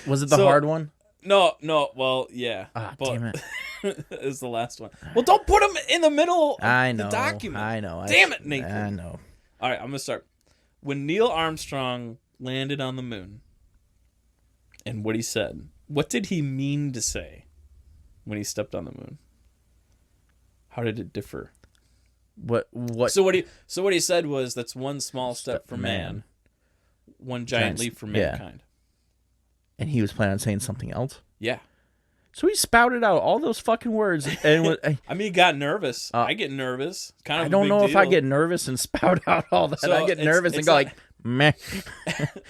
Was it the hard one? No. Well, yeah. Damn it. Is the last one. Well, don't put them in the middle of the document. I know. Damn it, Nathan. I know. All right, I'm going to start. When Neil Armstrong landed on the moon and what he said, what did he mean to say when he stepped on the moon? How did it differ? What? So what he said was, that's one small step for man, one giant leap for mankind. And he was planning on saying something else? Yeah. So he spouted out all those fucking words. And I mean, he got nervous. I get nervous. Kind of. I don't know if I get nervous and spout out all that. So I get nervous and go like, meh.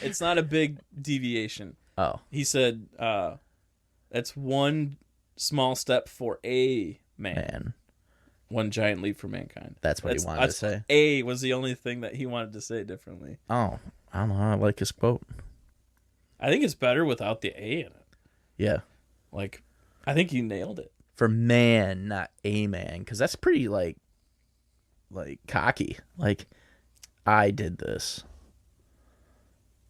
It's not a big deviation. Oh. He said, that's one small step for a man. One giant leap for mankind. That's what he wanted to say. A was the only thing that he wanted to say differently. Oh, I don't know. I like his quote. I think it's better without the A in it. Yeah. Like, I think he nailed it. For man, not a man. Because that's pretty, like cocky. Like, I did this.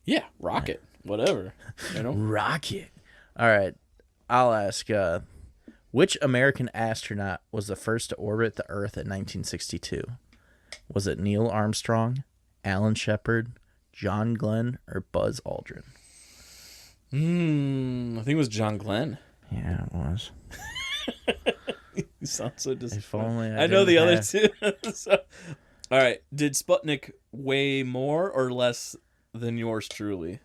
Yeah, rocket. Whatever. You know? Rocket. All right. I'll ask, which American astronaut was the first to orbit the Earth in 1962? Was it Neil Armstrong, Alan Shepard, John Glenn, or Buzz Aldrin? I think it was John Glenn. Yeah, it was. You sound so disappointed. If only I know the other two. So, all right. Did Sputnik weigh more or less than yours truly?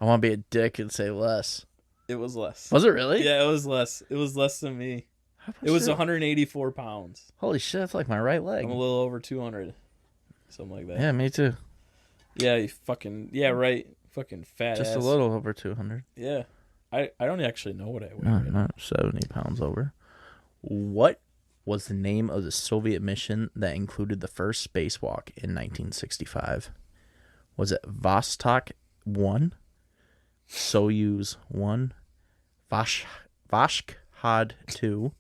I want to be a dick and say less. It was less. Was it really? Yeah, it was less. It was less than me. It was 184 pounds. Holy shit, that's like my right leg. I'm a little over 200. Something like that. Yeah, me too. Yeah, you fucking... Yeah, right. Fucking fat Just ass. a little over 200. Yeah. I don't actually know what I weigh. No, not 70 pounds over. What was the name of the Soviet mission that included the first spacewalk in 1965? Was it Vostok 1, Soyuz 1, Vashkhad 2?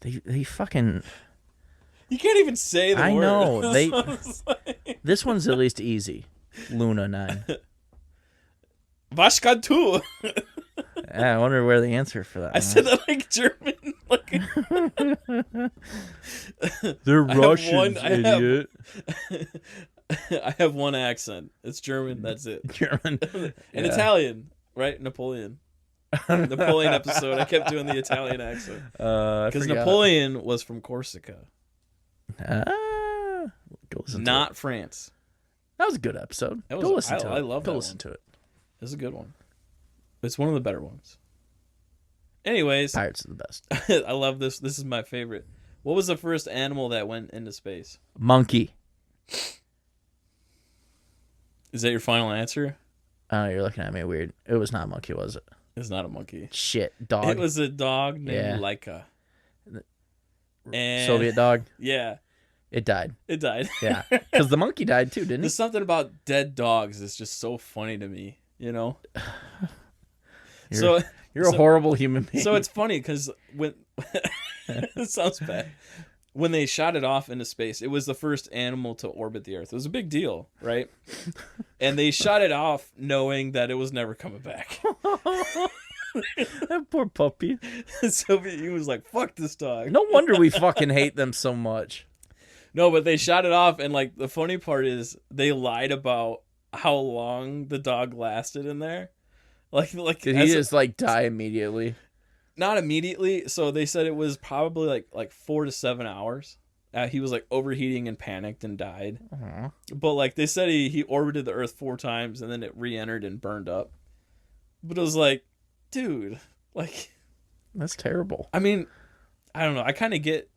They fucking... You can't even say the word. I know. This one's at least easy. Luna 9. Vashkhad 2. I wonder where the answer for that. I said that like German. Like they're Russians, idiot. I have one accent. It's German. That's it. German And Italian, right? Napoleon. Napoleon episode. I kept doing the Italian accent because Napoleon was from Corsica, not France. That was a good episode. Go listen to it. I love that. Go listen to it. It's a good one. It's one of the better ones. Anyways, Pirates are the best. I love this. This is my favorite. What was the first animal that went into space? Monkey. Is that your final answer? Oh, you're looking at me weird. It was not a monkey, was it? It's not a monkey. Shit, dog. It was a dog named Laika. And Soviet dog? Yeah. It died. It died. Yeah. Because the monkey died too, didn't he? There's something about dead dogs that's just so funny to me, you know? You're a horrible human being. So it's funny because when... it sounds bad. When they shot it off into space, it was the first animal to orbit the Earth. It was a big deal, right? And they shot it off knowing that it was never coming back. That poor puppy. So he was like, fuck this dog. No wonder we fucking hate them so much. No, but they shot it off, and like the funny part is they lied about how long the dog lasted in there. Like did he just like die immediately? Not immediately. So they said it was probably like 4 to 7 hours. He was like overheating and panicked and died. Uh-huh. But like they said he orbited the Earth 4 times and then it re-entered and burned up. But it was like, dude, like that's terrible. I mean, I don't know. I kind of get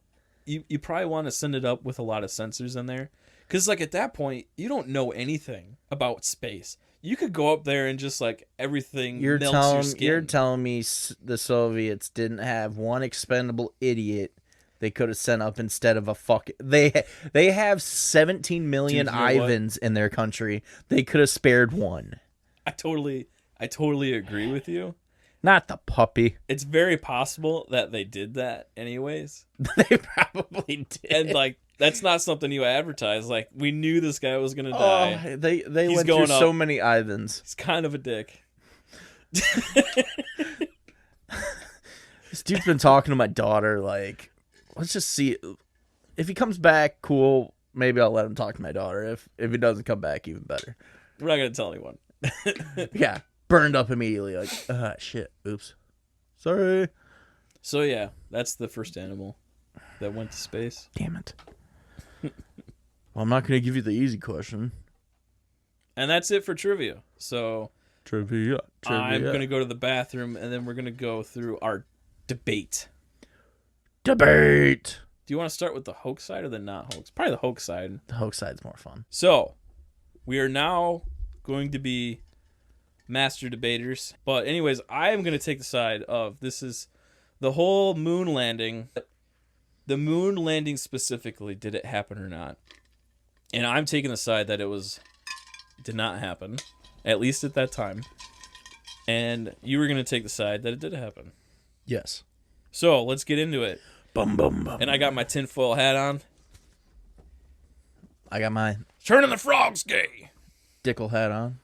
you probably want to send it up with a lot of sensors in there. Because like at that point, you don't know anything about space. You could go up there and just like everything melts your skin. You're telling me the Soviets didn't have one expendable idiot they could have sent up instead of a fucking... They have 17 million Ivans in their country. They could have spared one. I totally agree with you. Not the puppy. It's very possible that they did that anyways. They probably did. And like that's not something you advertise. Like we knew this guy was gonna die. They went through so many Ivans. He's kind of a dick. This dude's been talking to my daughter. Like, let's just see if he comes back. Cool. Maybe I'll let him talk to my daughter. If he doesn't come back, even better. We're not gonna tell anyone. Yeah, burned up immediately. Like, shit. Oops. Sorry. So yeah, that's the first animal that went to space. Damn it. Well, I'm not going to give you the easy question. And that's it for trivia. So Trivia. I'm going to go to the bathroom, and then we're going to go through our debate. Do you want to start with the hoax side or the not hoax? Probably the hoax side. The hoax side's more fun. So we are now going to be master debaters. But anyways, I am going to take the side of this is the whole moon landing. The moon landing specifically, did it happen or not? And I'm taking the side that it did not happen, at least at that time. And you were going to take the side that it did happen. Yes. So let's get into it. Bum, bum, bum. And I got my tinfoil hat on. I got my Turning the frogs gay. Dickel hat on.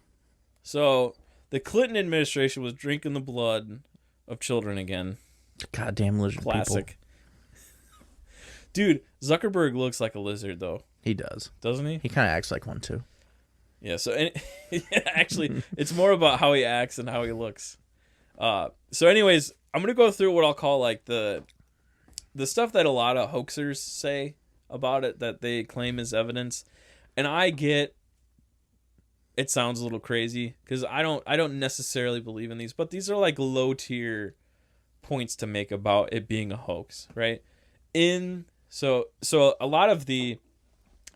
So the Clinton administration was drinking the blood of children again. Goddamn lizard Classic. people. Dude, Zuckerberg looks like a lizard, though. He does. Doesn't he? He kind of acts like one, too. Yeah, so actually, it's more about how he acts and how he looks. So anyways, I'm going to go through what I'll call like the stuff that a lot of hoaxers say about it that they claim is evidence. And I get it sounds a little crazy because I don't necessarily believe in these, but these are like low tier points to make about it being a hoax, right? So a lot of the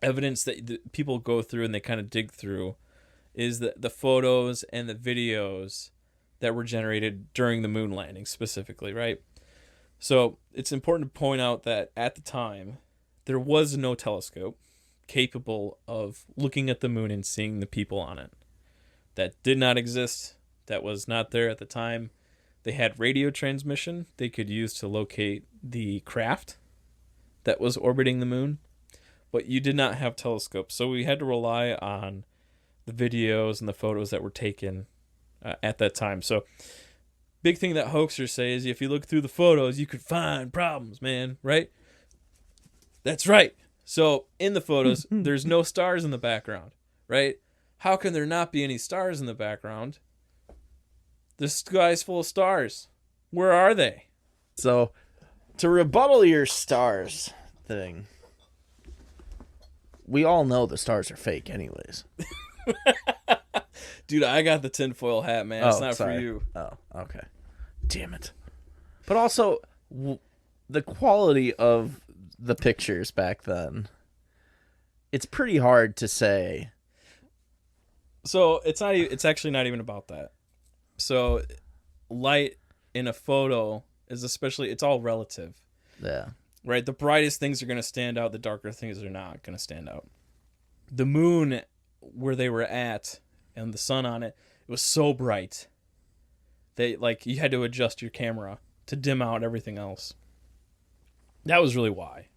evidence that people go through and they kind of dig through is the photos and the videos that were generated during the moon landing specifically, right? So it's important to point out that at the time, there was no telescope capable of looking at the moon and seeing the people on it. That did not exist. That was not there at the time. They had radio transmission they could use to locate the craft that was orbiting the moon, but you did not have telescopes. So we had to rely on the videos and the photos that were taken at that time. So big thing that hoaxers say is if you look through the photos, you could find problems, man, right? That's right. So in the photos, there's no stars in the background, right? How can there not be any stars in the background? The sky's full of stars. Where are they? So, to rebuttal your stars thing, we all know the stars are fake anyways. Dude, I got the tinfoil hat, man. It's not sorry. for you. Oh, okay. Damn it. But also, the quality of the pictures back then, it's pretty hard to say. So it's not. It's actually not even about that. So light in a photo is it's all relative. Yeah. Right? The brightest things are going to stand out. The darker things are not going to stand out. The moon where they were at and the sun on it, it was so bright. You had to adjust your camera to dim out everything else. That was really why.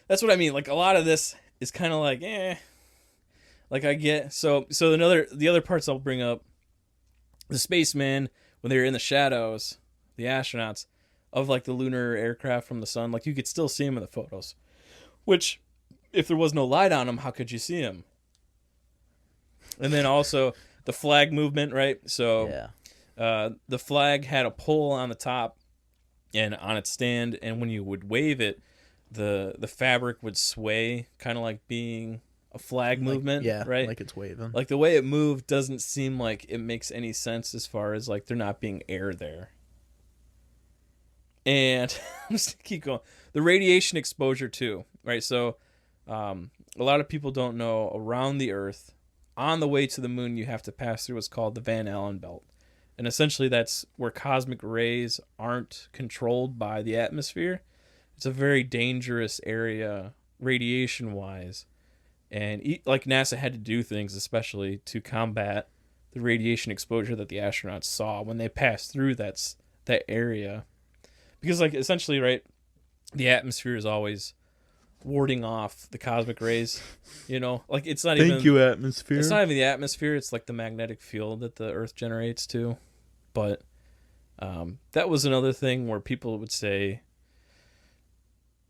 That's what I mean. Like, a lot of this is kind of like, Like, I get... the other parts I'll bring up, the spacemen, when they were in the shadows, the astronauts, of, like, the lunar aircraft from the sun, like, you could still see them in the photos. Which, if there was no light on them, how could you see them? And then also, the flag movement, right? So... Yeah. The flag had a pole on the top and on its stand, and when you would wave it, the fabric would sway, kind of like being a flag movement, right? Like it's waving. Like, the way it moved doesn't seem like it makes any sense as far as, like, there not being air there. And I'm just gonna keep going. The radiation exposure too, right? So a lot of people don't know, around the Earth, on the way to the moon, you have to pass through what's called the Van Allen belt. And essentially that's where cosmic rays aren't controlled by the atmosphere. It's a very dangerous area radiation-wise. And like, NASA had to do things especially to combat the radiation exposure that the astronauts saw when they passed through that area. Because, like, essentially, right, the atmosphere is always warding off the cosmic rays, you know? Like, it's not Thank you, atmosphere. It's not even the atmosphere, it's like the magnetic field that the Earth generates too. But that was another thing where people would say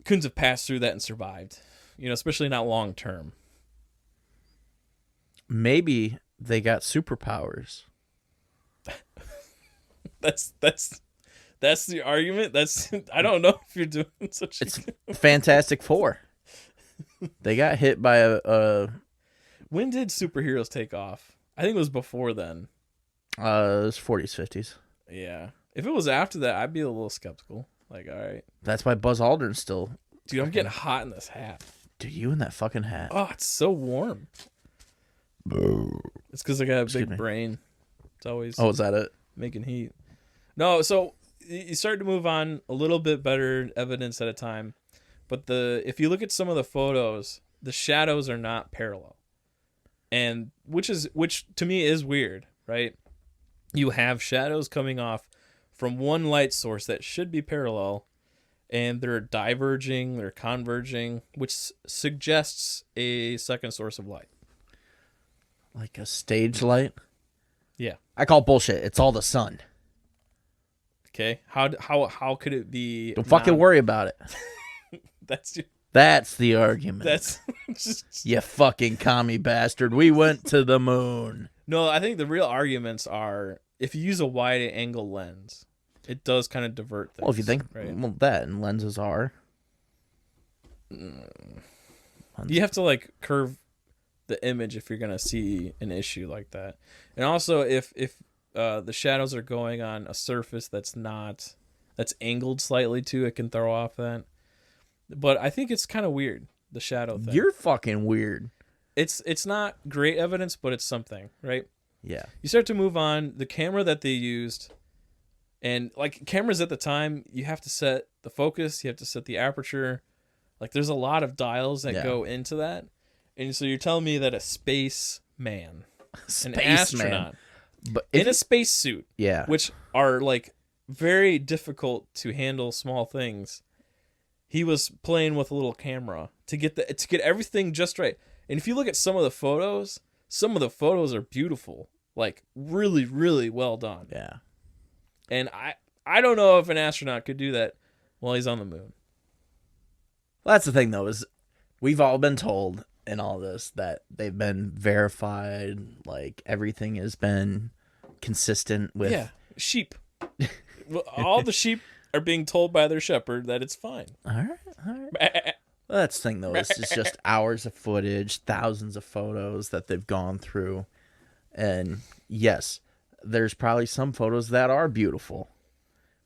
couldn't have passed through that and survived, you know, especially not long term. Maybe they got superpowers. That's the argument. I don't know if you're doing such. It's Fantastic Four. They got hit by a. When did superheroes take off? I think it was before then. It was 40s, 50s. Yeah. If it was after that, I'd be a little skeptical. Like, all right. That's why Buzz Aldrin's still. Dude, I'm getting hot in this hat. Dude, you in that fucking hat. Oh, it's so warm. It's because I got a big brain. It's always. Oh, is that it? Making heat. No, so you start to move on a little bit better evidence at a time. But if you look at some of the photos, the shadows are not parallel. And which to me is weird, right? You have shadows coming off from one light source that should be parallel, and they're diverging, they're converging, which suggests a second source of light. Like a stage light? Yeah. I call bullshit. It's all the sun. Okay. How could it be? Don't fucking worry about it. That's the argument. That's just... You fucking commie bastard. We went to the moon. No, I think the real arguments are if you use a wide angle lens, it does kind of divert things. Well, if you think, right? well, that and lenses are. You have to, like, curve the image if you're going to see an issue like that. And also, if the shadows are going on a surface that's angled slightly too, it can throw off that. But I think it's kind of weird, the shadow thing. You're fucking weird. It's not great evidence, but it's something, right? Yeah. You start to move on. The camera that they used, and, like, cameras at the time, you have to set the focus, you have to set the aperture. Like, there's a lot of dials that go into that. And so you're telling me that a spaceman, an astronaut, but in a spacesuit, yeah, which are, like, very difficult to handle small things, he was playing with a little camera to get everything just right. And if you look at some of the photos are beautiful, like, really, really well done. Yeah. And I don't know if an astronaut could do that while he's on the moon. Well, that's the thing, though, is we've all been told in all this that they've been verified, like everything has been consistent with... Yeah, sheep. All the sheep are being told by their shepherd that it's fine. All right. Well, that's the thing, though. It's just hours of footage, thousands of photos that they've gone through. And yes, there's probably some photos that are beautiful.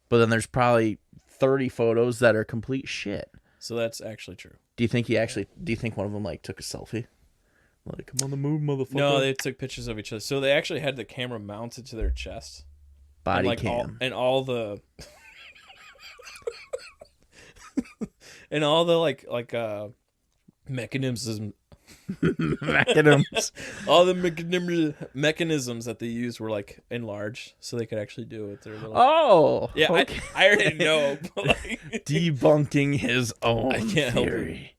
But then there's probably 30 photos that are complete shit. So that's actually true. Do you think one of them, like, took a selfie? Like, I'm on the moon, motherfucker. No, they took pictures of each other. So they actually had the camera mounted to their chest. Body and cam. All the... and all the mechanisms all the mechanisms that they used were like enlarged so they could actually do it with their little... yeah, okay. I already know, but like... debunking his own I can't theory.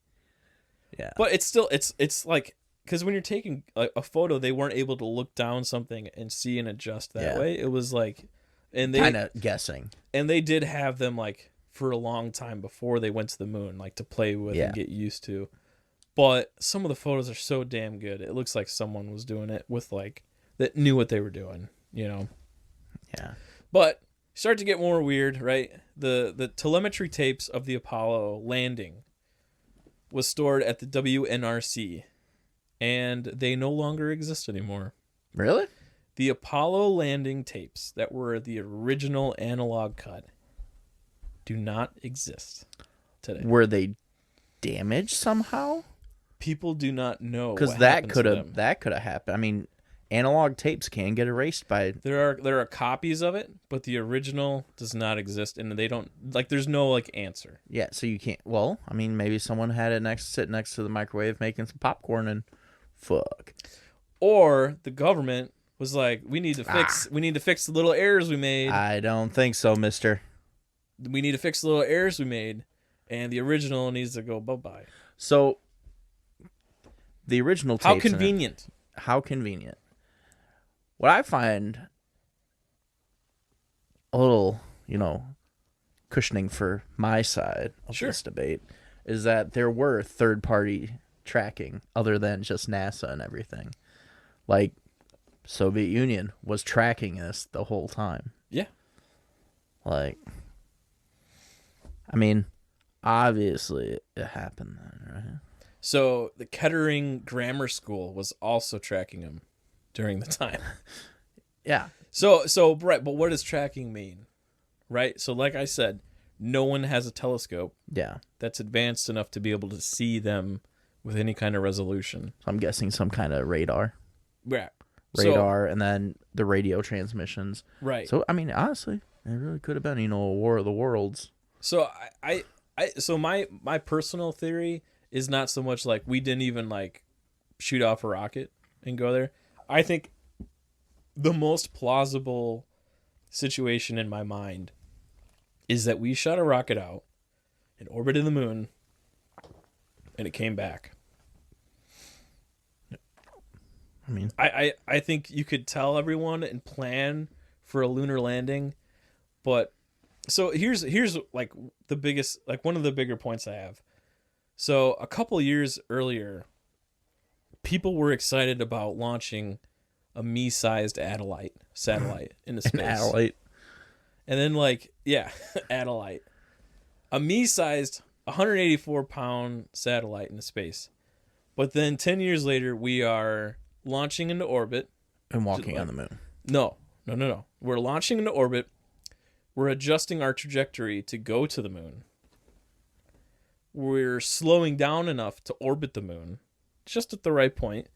Yeah, but it's still it's like, because when you're taking a photo, they weren't able to look down something and see and adjust that way. It was like, and they kind of guessing, and they did have them like for a long time before they went to the moon, like to play with and get used to. But some of the photos are so damn good. It looks like someone was doing it with like that knew what they were doing, you know? Yeah. But start to get more weird, right? The telemetry tapes of the Apollo landing was stored at the WNRC, and they no longer exist anymore. Really? The Apollo landing tapes that were the original analog cut do not exist today. Were they damaged somehow? People do not know, because that could have happened. I mean, analog tapes can get erased by... There are copies of it, but the original does not exist, and they don't, like, there's no like answer. Yeah, so you can't... Well, I mean, maybe someone had it sit next to the microwave making some popcorn and fuck. Or the government was like, we need to fix the little errors we made. I don't think so, mister. We need to fix the little errors we made, and the original needs to go bye-bye. So the original tapes... How convenient. How convenient. What I find a little, cushioning for my side of this debate is that there were third-party tracking other than just NASA and everything. Like, Soviet Union was tracking us the whole time. Yeah. Like, I mean, obviously it happened then, right? So the Kettering Grammar School was also tracking him during the time. Yeah. So right, but what does tracking mean? Right? So like I said, no one has a telescope that's advanced enough to be able to see them with any kind of resolution. So I'm guessing some kind of radar. Yeah. Radar, and then the radio transmissions. Right. So, I mean, honestly, it really could have been, a War of the Worlds. So so my personal theory is not so much like we didn't even like shoot off a rocket and go there. I think the most plausible situation in my mind is that we shot a rocket out and orbited the moon and it came back. I mean, I think you could tell everyone and plan for a lunar landing, but so here's like the biggest, like one of the bigger points I have. So a couple years earlier, people were excited about launching a me-sized satellite into space. An Adelaide. And then Adelaide. A me-sized 184-pound satellite into space. But then 10 years later, we are launching into orbit. And walking on the moon. No. We're launching into orbit. We're adjusting our trajectory to go to the moon. We're slowing down enough to orbit the moon, just at the right point.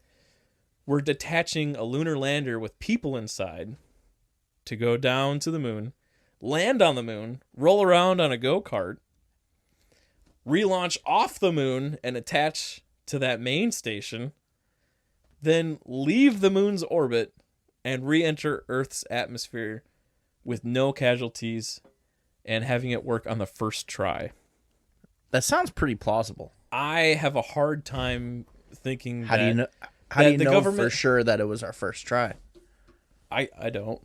We're detaching a lunar lander with people inside to go down to the moon, land on the moon, roll around on a go-kart, relaunch off the moon and attach to that main station, then leave the moon's orbit and re-enter Earth's atmosphere with no casualties and having it work on the first try. That sounds pretty plausible. I have a hard time thinking How do you know for sure that it was our first try? I don't.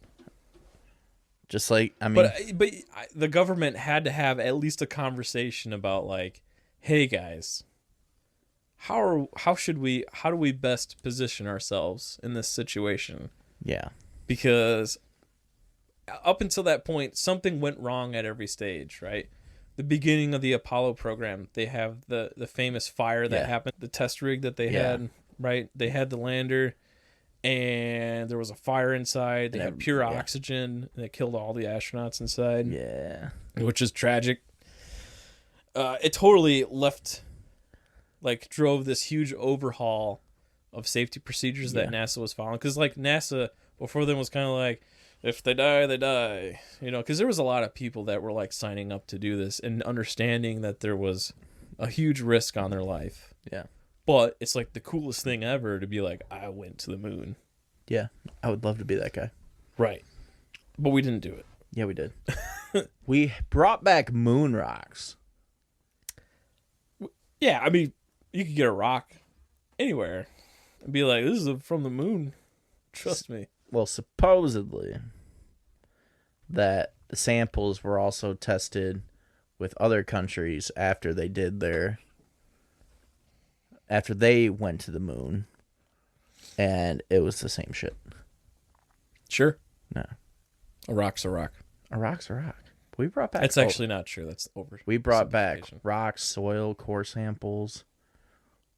Just like, I mean, the government had to have at least a conversation about like, hey guys, how do we best position ourselves in this situation? yeah. Because up until that point, something went wrong at every stage, right? The beginning of the Apollo program, they have the famous fire that happened, the test rig that they had, right? They had the lander, and there was a fire inside. They had pure oxygen, and it killed all the astronauts inside. Yeah. Which is tragic. It totally drove this huge overhaul of safety procedures that NASA was following. Because, like, NASA, before then, was kind of like, if they die, they die. You know, because there was a lot of people that were, like, signing up to do this and understanding that there was a huge risk on their life. Yeah. But it's, like, the coolest thing ever to be like, I went to the moon. Yeah. I would love to be that guy. Right. But we didn't do it. Yeah, we did. We brought back moon rocks. Yeah, I mean, you could get a rock anywhere and be like, this is from the moon. Trust me. Well, supposedly that the samples were also tested with other countries after they went to the moon, and it was the same shit. Sure. No. A rock's a rock. A rock's a rock. We brought back... It's actually not true. That's over. We brought back rocks, soil, core samples.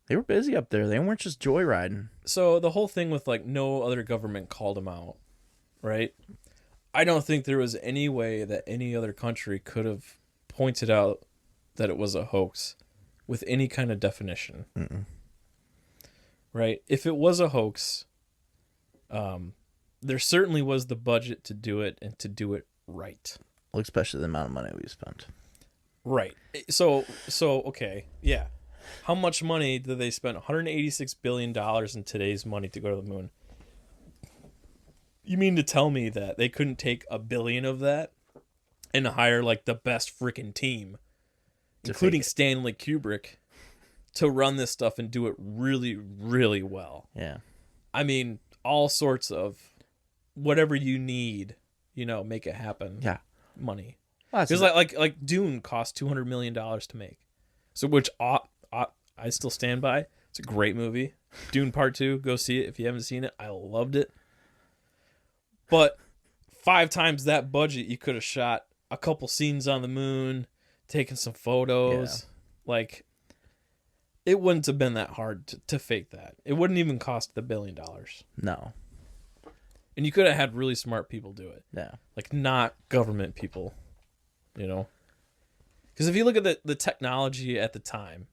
They were busy up there. They weren't just joyriding. So the whole thing with, like, no other government called them out, right? I don't think there was any way that any other country could have pointed out that it was a hoax with any kind of definition. Mm-mm. Right? If it was a hoax, there certainly was the budget to do it and to do it right. Well, especially the amount of money we spent. Right. So okay, yeah. How much money did they spend? $186 billion in today's money to go to the moon. You mean to tell me that they couldn't take $1 billion of that and hire, like, the best freaking team, including Stanley Kubrick, to run this stuff and do it really, really well? Yeah. I mean, all sorts of whatever you need, you know, make it happen. Yeah. Money. Because like Dune cost $200 million to make. So, which I still stand by. It's a great movie. Dune Part 2, go see it if you haven't seen it. I loved it. But 5 times that budget, you could have shot a couple scenes on the moon, taken some photos. Yeah. Like, it wouldn't have been that hard to fake that. It wouldn't even cost the $1 billion. No. And you could have had really smart people do it. Yeah. Like, not government people, you know? Because if you look at the technology at the time,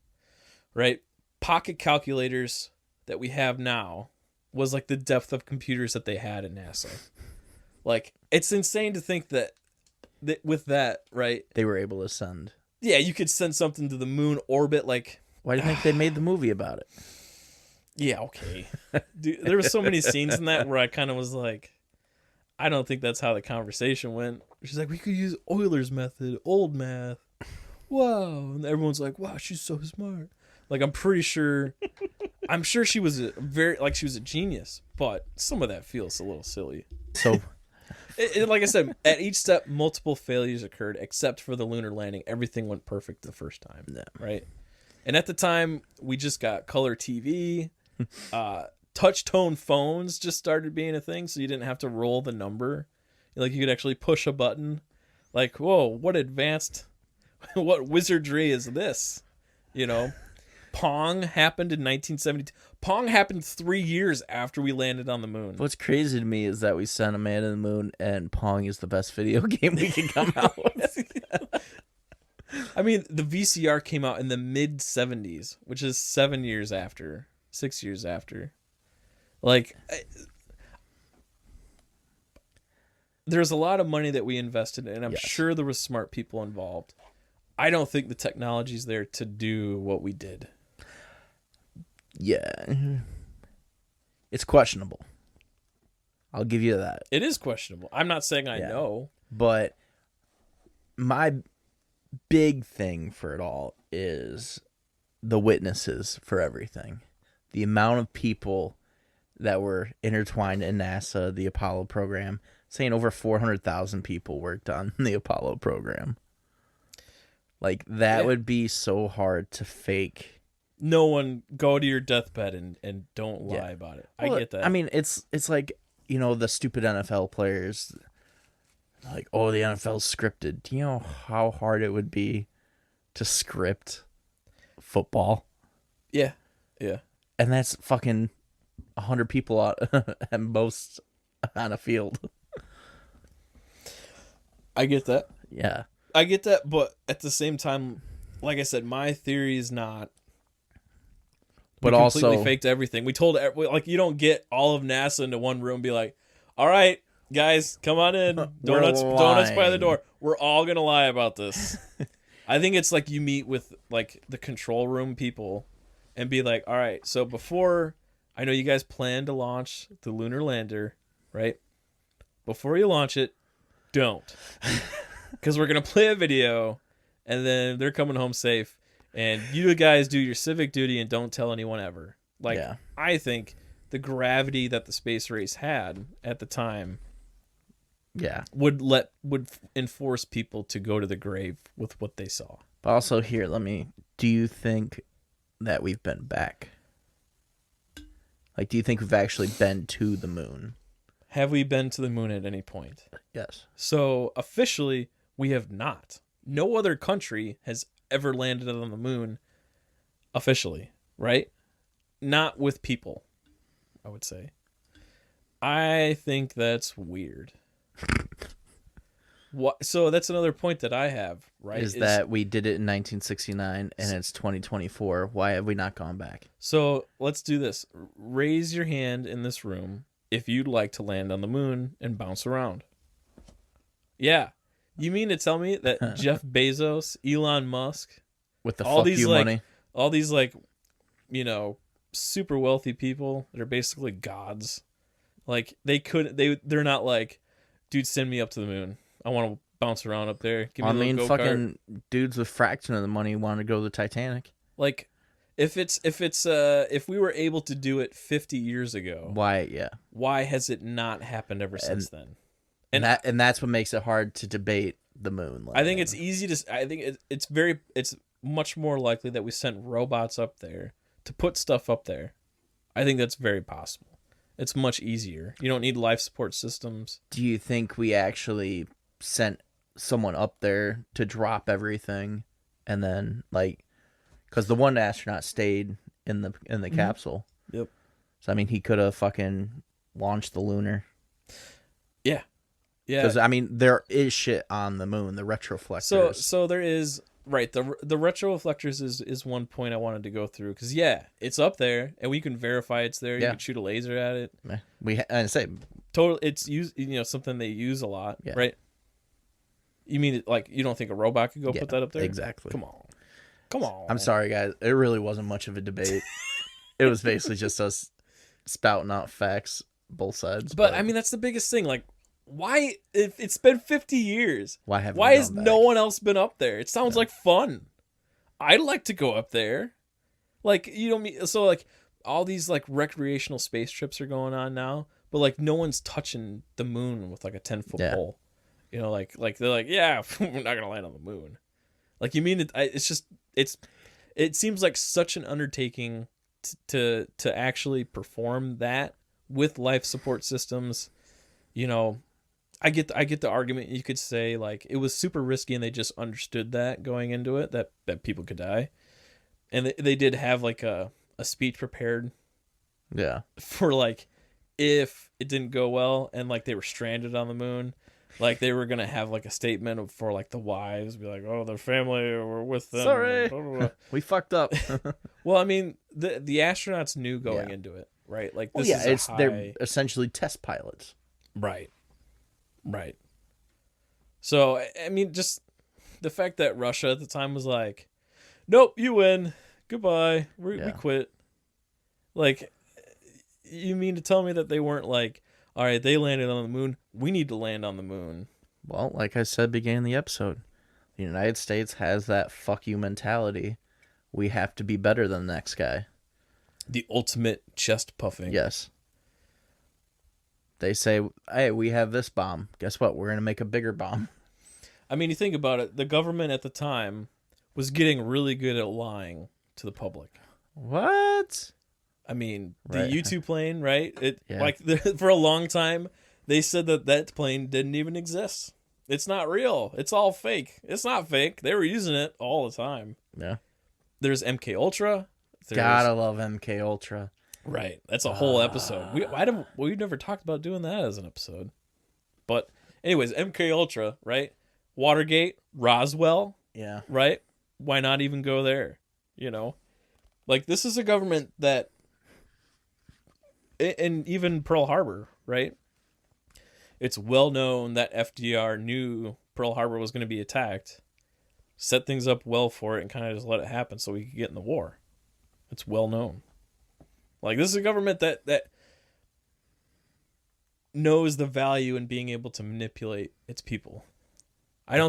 right? Pocket calculators that we have now was like the depth of computers that they had at NASA. Like, it's insane to think that with that, right? They were able to send. Yeah, you could send something to the moon orbit, like... Why do you think they made the movie about it? Yeah, okay. Dude, there were so many scenes in that where I kind of was like, I don't think that's how the conversation went. She's like, we could use Euler's method, old math. Wow. And everyone's like, wow, she's so smart. Like, I'm sure she was she was a genius, but some of that feels a little silly. So, like I said, at each step, multiple failures occurred, except for the lunar landing. Everything went perfect the first time, right? And at the time, we just got color TV. Touch tone phones just started being a thing, so you didn't have to roll the number. Like, you could actually push a button. Like, whoa, what advanced, what wizardry is this? You know? Pong happened in 1972. Pong happened 3 years after we landed on the moon. What's crazy to me is that we sent a man to the moon, and Pong is the best video game we can come out with. I mean, the VCR came out in the mid-70s, which is 6 years after. Like, there's a lot of money that we invested in, and I'm sure there was smart people involved. I don't think the technology's there to do what we did. Yeah. It's questionable. I'll give you that. It is questionable. I'm not saying I know. But my big thing for it all is the witnesses for everything. The amount of people that were intertwined in NASA, the Apollo program, saying over 400,000 people worked on the Apollo program. Like, that would be so hard to fake. No one go to your deathbed and don't lie about it. Well, I get that. I mean, it's like, you know, the stupid NFL players, like, oh, the NFL's scripted. Do you know how hard it would be to script football? Yeah. Yeah. And that's fucking 100 people out at most on a field. I get that. Yeah. I get that, but at the same time, like I said, my theory is not. But we also completely faked everything. We told, like, you don't get all of NASA into one room and be like, all right, guys, come on in. Donuts by the door. We're all gonna lie about this. I think it's like you meet with like the control room people and be like, all right, so before, I know you guys plan to launch the lunar lander, right? Before you launch it, don't. Because we're going to play a video, and then they're coming home safe, and you guys do your civic duty and don't tell anyone ever. Like, I think the gravity that the space race had at the time would enforce people to go to the grave with what they saw. But also here, do you think that we've been back? Like, do you think we've actually been to the moon? Have we been to the moon at any point? Yes. So, officially, we have not. No other country has ever landed on the moon officially, right? Not with people, I would say. I think that's weird. What? So that's another point that I have, right? Is that we did it in 1969 and it's 2024. Why have we not gone back? So let's do this. Raise your hand in this room if you'd like to land on the moon and bounce around. Yeah. You mean to tell me that Jeff Bezos, Elon Musk, with the fuck you money, all these like, you know, super wealthy people that are basically gods, like they're not like, dude, send me up to the moon. I want to bounce around up there. Give me a little go-kart. Fucking dudes with fraction of the money want to go to the Titanic. Like, if we were able to do it 50 years ago, why has it not happened ever since then? And that's what makes it hard to debate the moon. I think it's easy to. I think it's much more likely that we sent robots up there to put stuff up there. I think that's very possible. It's much easier. You don't need life support systems. Do you think we actually sent someone up there to drop everything, and then because the one astronaut stayed in the capsule? Yep. So I mean, he could have fucking launched the lunar. Yeah. Yeah. Because I mean, there is shit on the moon, the retroflectors. So there is, right. The retroflectors is one point I wanted to go through because it's up there and we can verify it's there. You can shoot a laser at it. It's something they use a lot, right? You mean like you don't think a robot could go put that up there? Exactly. Come on. I'm sorry, guys. It really wasn't much of a debate. It was basically just us spouting out facts, both sides. But I mean, that's the biggest thing. Like, why? If it's been 50 years, why has no one else been up there? It sounds like fun. I'd like to go up there. Like, you know me. So like all these like recreational space trips are going on now, but like no one's touching the moon with like a 10-foot pole. You know, like they're like, yeah, we're not gonna land on the moon. Like, you mean it seems like such an undertaking to actually perform that with life support systems. You know, I get the argument. You could say like it was super risky and they just understood that going into it that people could die, and they did have like a speech prepared. Yeah. For like if it didn't go well and like they were stranded on the moon. Like, they were going to have, like, a statement for, like, the wives. Be like, oh, their family were with them. Sorry. Blah, blah, blah. We fucked up. Well, I mean, the astronauts knew going into it, right? Like, this they're essentially test pilots. Right. So, I mean, just the fact that Russia at the time was like, nope, you win. Goodbye. We quit. Like, you mean to tell me that they weren't like, all right, they landed on the moon. We need to land on the moon. Well, like I said beginning of the episode, the United States has that fuck you mentality. We have to be better than the next guy. The ultimate chest puffing. Yes. They say, hey, we have this bomb. Guess what? We're going to make a bigger bomb. I mean, you think about it. The government at the time was getting really good at lying to the public. What? I mean, the Right. U-2 plane, right? Yeah. Like for a long time, they said that plane didn't even exist. It's not real. It's all fake. It's not fake. They were using it all the time. Yeah. There's MK Ultra. Gotta love MK Ultra. Right. That's a whole episode. We never talked about doing that as an episode. But anyways, MK Ultra, right? Watergate, Roswell, Yeah. right? Why not even go there? You know? Like, this is a government that, and even Pearl Harbor, right? It's well known that FDR knew Pearl Harbor was going to be attacked, set things up well for it, and kind of just let it happen so we could get in the war. It's well known. Like, this is a government that knows the value in being able to manipulate its people. They're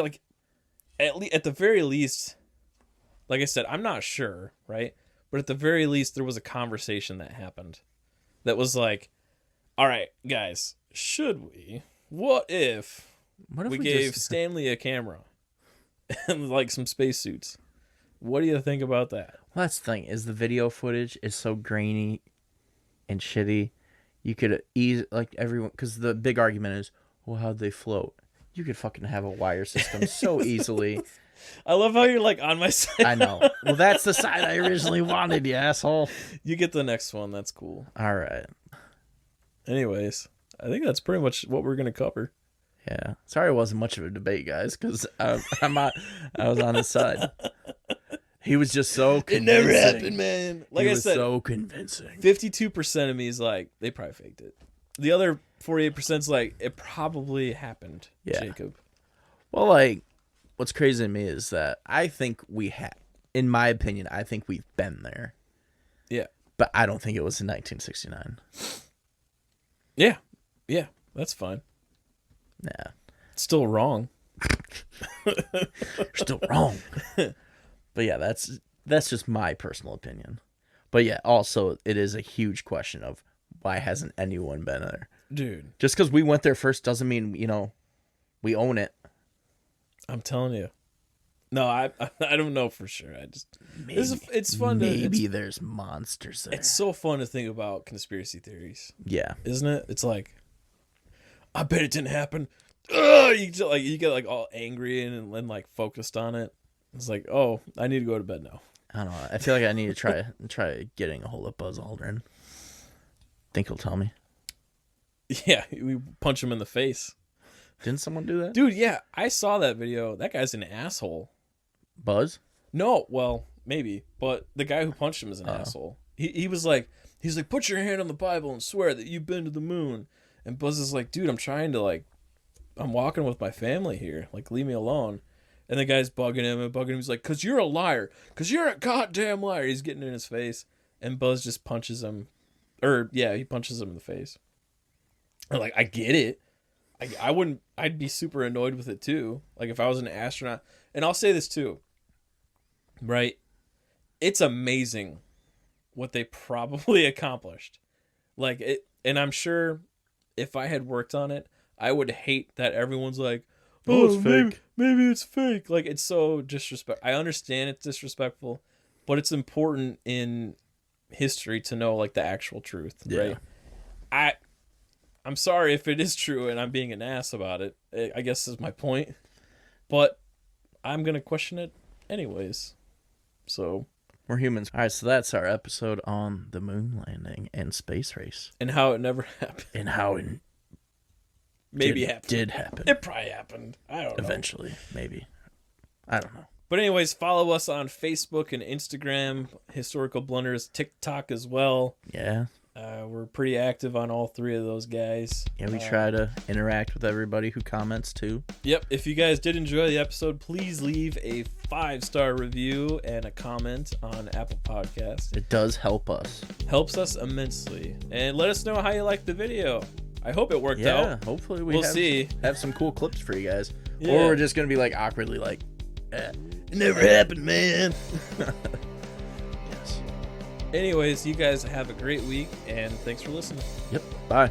like, at the very least, like I said, I'm not sure, right? But at the very least, there was a conversation that happened that was like, all right, guys, what if we gave Stanley a camera and like some spacesuits? What do you think about that? Well, that's the thing, is the video footage is so grainy and shitty. You could like everyone, because the big argument is, well, how'd they float? You could fucking have a wire system so easily. I love how you're like on my side. I know. Well, that's the side I originally wanted, you asshole. You get the next one. That's cool. All right. Anyways, I think that's pretty much what we're going to cover. Yeah. Sorry it wasn't much of a debate, guys, because I was on his side. He was just so convincing. It never happened, man. Like I said, so convincing. 52% of me is like, they probably faked it. The other 48% is like, it probably happened, Yeah. Jacob. Well, like, what's crazy to me is that I think we have, in my opinion, I think we've been there. Yeah. But I don't think it was in 1969. Yeah. Yeah. That's fine. Yeah. It's still wrong. You're still wrong. But yeah, that's just my personal opinion. But yeah, also, it is a huge question of why hasn't anyone been there? Dude. Just because we went there first doesn't mean, we own it. I'm telling you. No, I don't know for sure. It's fun to... Maybe there's monsters there. It's so fun to think about conspiracy theories. Yeah. Isn't it? It's like, I bet it didn't happen. Ugh! You get like all angry and like focused on it. It's like, oh, I need to go to bed now. I don't know. I feel like I need to try getting a hold of Buzz Aldrin. Think he'll tell me. Yeah, we punch him in the face. Didn't someone do that? Dude, yeah, I saw that video. That guy's an asshole. Buzz? No, well, maybe. But the guy who punched him is an asshole. He's like, put your hand on the Bible and swear that you've been to the moon. And Buzz is like, dude, I'm walking with my family here. Like, leave me alone. And the guy's bugging him. He's like, because you're a liar. Because you're a goddamn liar. He's getting in his face. And Buzz just punches him. He punches him in the face. And like, I get it. I'd be super annoyed with it too. Like if I was an astronaut. And I'll say this too. Right? It's amazing what they probably accomplished. Like it, and I'm sure if I had worked on it, I would hate that everyone's like, oh, it's fake. Maybe it's fake. Like it's so disrespectful. I understand it's disrespectful, but it's important in history to know like the actual truth, right? I'm sorry if it is true and I'm being an ass about it. I guess is my point. But I'm going to question it anyways. So we're humans. All right, so that's our episode on the moon landing and space race. And how it never happened. And how it did happen. It probably happened. I don't know. Eventually, maybe. I don't know. But anyways, follow us on Facebook and Instagram, Historical Blunders, TikTok as well. Yeah. We're pretty active on all three of those guys. Yeah, we try to interact with everybody who comments too. Yep. If you guys did enjoy the episode, please leave a 5-star review and a comment on Apple Podcasts. It does help us. Helps us immensely. And let us know how you liked the video. I hope it worked out. Yeah, hopefully we'll see. Have some cool clips for you guys. Yeah. Or we're just going to be like awkwardly like, it never happened, man. Yes. Anyways, you guys have a great week, and thanks for listening. Yep. Bye.